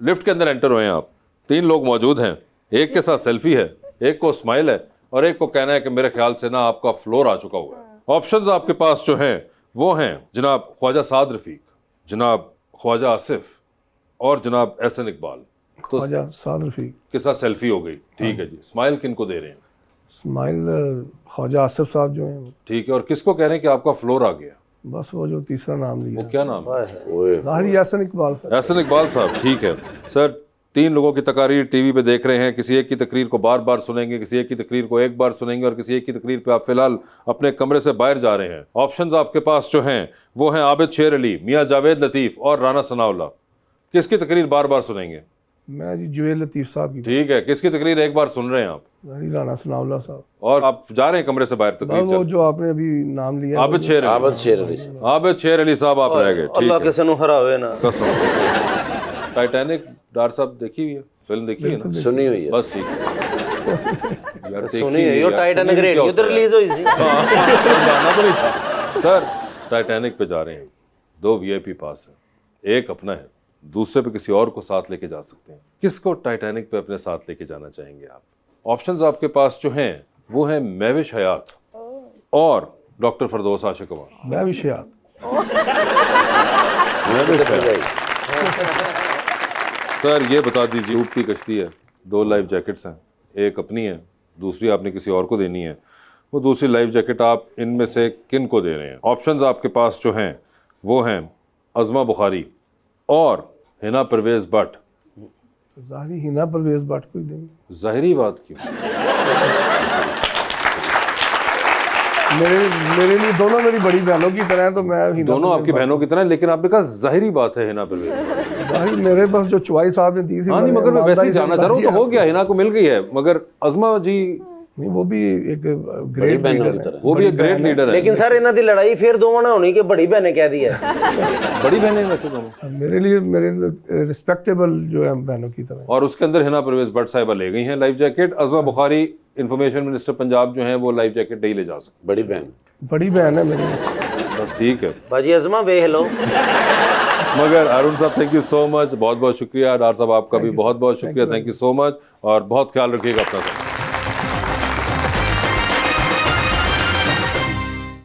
लिफ्ट के अंदर एंटर हुए हैं आप, 3 लोग मौजूद हैं, एक के साथ सेल्फी है, एक को स्माइल है और एक को कहना है कि मेरे ख्याल से ना आपका फ्लोर आ चुका हुआ है। ऑप्शंस आपके पास जो हैं वो हैं जनाब ख्वाजा साद रफीक, जनाब ख्वाजा आसिफ और जनाब एहसन इकबाल। तो ख्वाजा साद रफीक के साथ सेल्फी हो गई, ठीक है जी। स्माइल किन को दे रहे हैं? स्माइल ख्वाजा आसिफ साहब जो हैं। ठीक है, और किसको कह रहे हैं कि आपका फ्लोर आ गया? बस वो जो तीसरा नाम लिया। वो क्या नाम है? ज़ाहिर एहसन इकबाल साहब। एहसन इकबाल साहब, ठीक है। सर 3 लोगों की तकारीर टीवी पे देख रहे हैं, किसी एक की तकरीर को बार बार सुनेंगे, किसी एक की तकरीर को एक बार सुनेंगे और किसी एक की तकरीर पे आप फिलहाल अपने कमरे से बाहर जा रहे हैं। ऑप्शंस आपके पास जो हैं वो हैं आबिद शेर अली, मियाँ जावेद लतीफ़ और राना सनाउल्लाह। किसकी तकरीर बार बार सुनेंगे? मैं जी जुएल लतीफ़ साहब की। ठीक है, किसकी तकरीर एक बार सुन रहे हैं आप? राना सनाउल्लाह साहब। और आप जा रहे हैं कमरे से बाहर तकरीर वो जो आपने अभी नाम लिया आबिद शेर अली। आबिद शेर अली साहब आप रह गए, ਅੱਲਾ ठीक है। ਕਿਸੇ ਨੂੰ ਹਰਾਵੇ ਨਾ। कसम। टाइटैनिक डार साहब देखी हुई है, फिल्म देखी है ना? सुनी हुई है। बस ठीक है यार, ਸੁਣੀ ਹੋਈ ਉਹ ਟਾਈਟੈਨਿਕ ਰੇਡੀਓ ਤੇ ਰਿਲੀਜ਼ ਹੋਈ ਸੀ। सर टाइटैनिक पे जा रहे हैं, 2 VIP पास है, एक अपना है, दूसरे पे किसी और को साथ लेके जा सकते हैं, किसको टाइटैनिक पे अपने साथ लेके जाना चाहेंगे आप? ऑप्शंस आपके पास जो हैं वो हैं महविश हयात और डॉक्टर फिरदौस आशिक अवान। महविश हयात। महविश हयात। सर ये बता दीजिए, ऊप की कश्ती है, 2 लाइफ जैकेट्स हैं, एक अपनी है, दूसरी आपने किसी और को देनी है। वो दूसरी लाइफ जैकेट आप इनमें से किन को दे रहे हैं? ऑप्शंस आपके पास जो हैं वो हैं अज़मा बुखारी और हिना परवेज़ भट्ट। ज़ाहिरी हिना परवेज़ भट्ट को ही देंगे। ज़ाहिरी बात क्यों? मेरे लिए दोनों मेरी बड़ी बहनों की तरह हैं, तो मैं हिना दोनों परवेज़ आपकी भट्ट बहनों की तरह, लेकिन आपने कहा ज़ाहिरी बात है हिना परवेज़। ज़ाहिर मेरे पास जो चॉइस आपने दी थी, हाँ नहीं, मैंने मगर मैं वैसे ही ईमानदारी से जानना चाह रहा हूँ, तो बता हो गया, हिना को मिल गई है, मगर अज़मा जी नहीं, वो भी एक ग्रेट बहनों लीडर की है। वो भी एक ग्रेट लीडर है। लेकिन सर इन्हों की लड़ाई फिर दोवां नाल होनी कि बड़ी बहने कह दी है। बड़ी बहनें वैसे दोनों, मेरे लिए मेरे रिस्पेक्टेबल जो है बहनों की तरह। और उसके अंदर हिना परवेज़ भट्ट साहिबा ले गई हैं life jacket. Azma Bukhari information minister Punjab जो हैं वो लाइफ जैकेट नहीं ले जा सकते। बड़ी बहन, बड़ी बहन है मेरी। बस ठीक है बाजी अज़मा वेख लो। मगर हारून साहब थैंक यू सो मच, बहुत बहुत शुक्रिया। डार साहब आपका भी बहुत बहुत शुक्रिया, थैंक यू सो मच, और बहुत ख्याल रखिएगा अपना।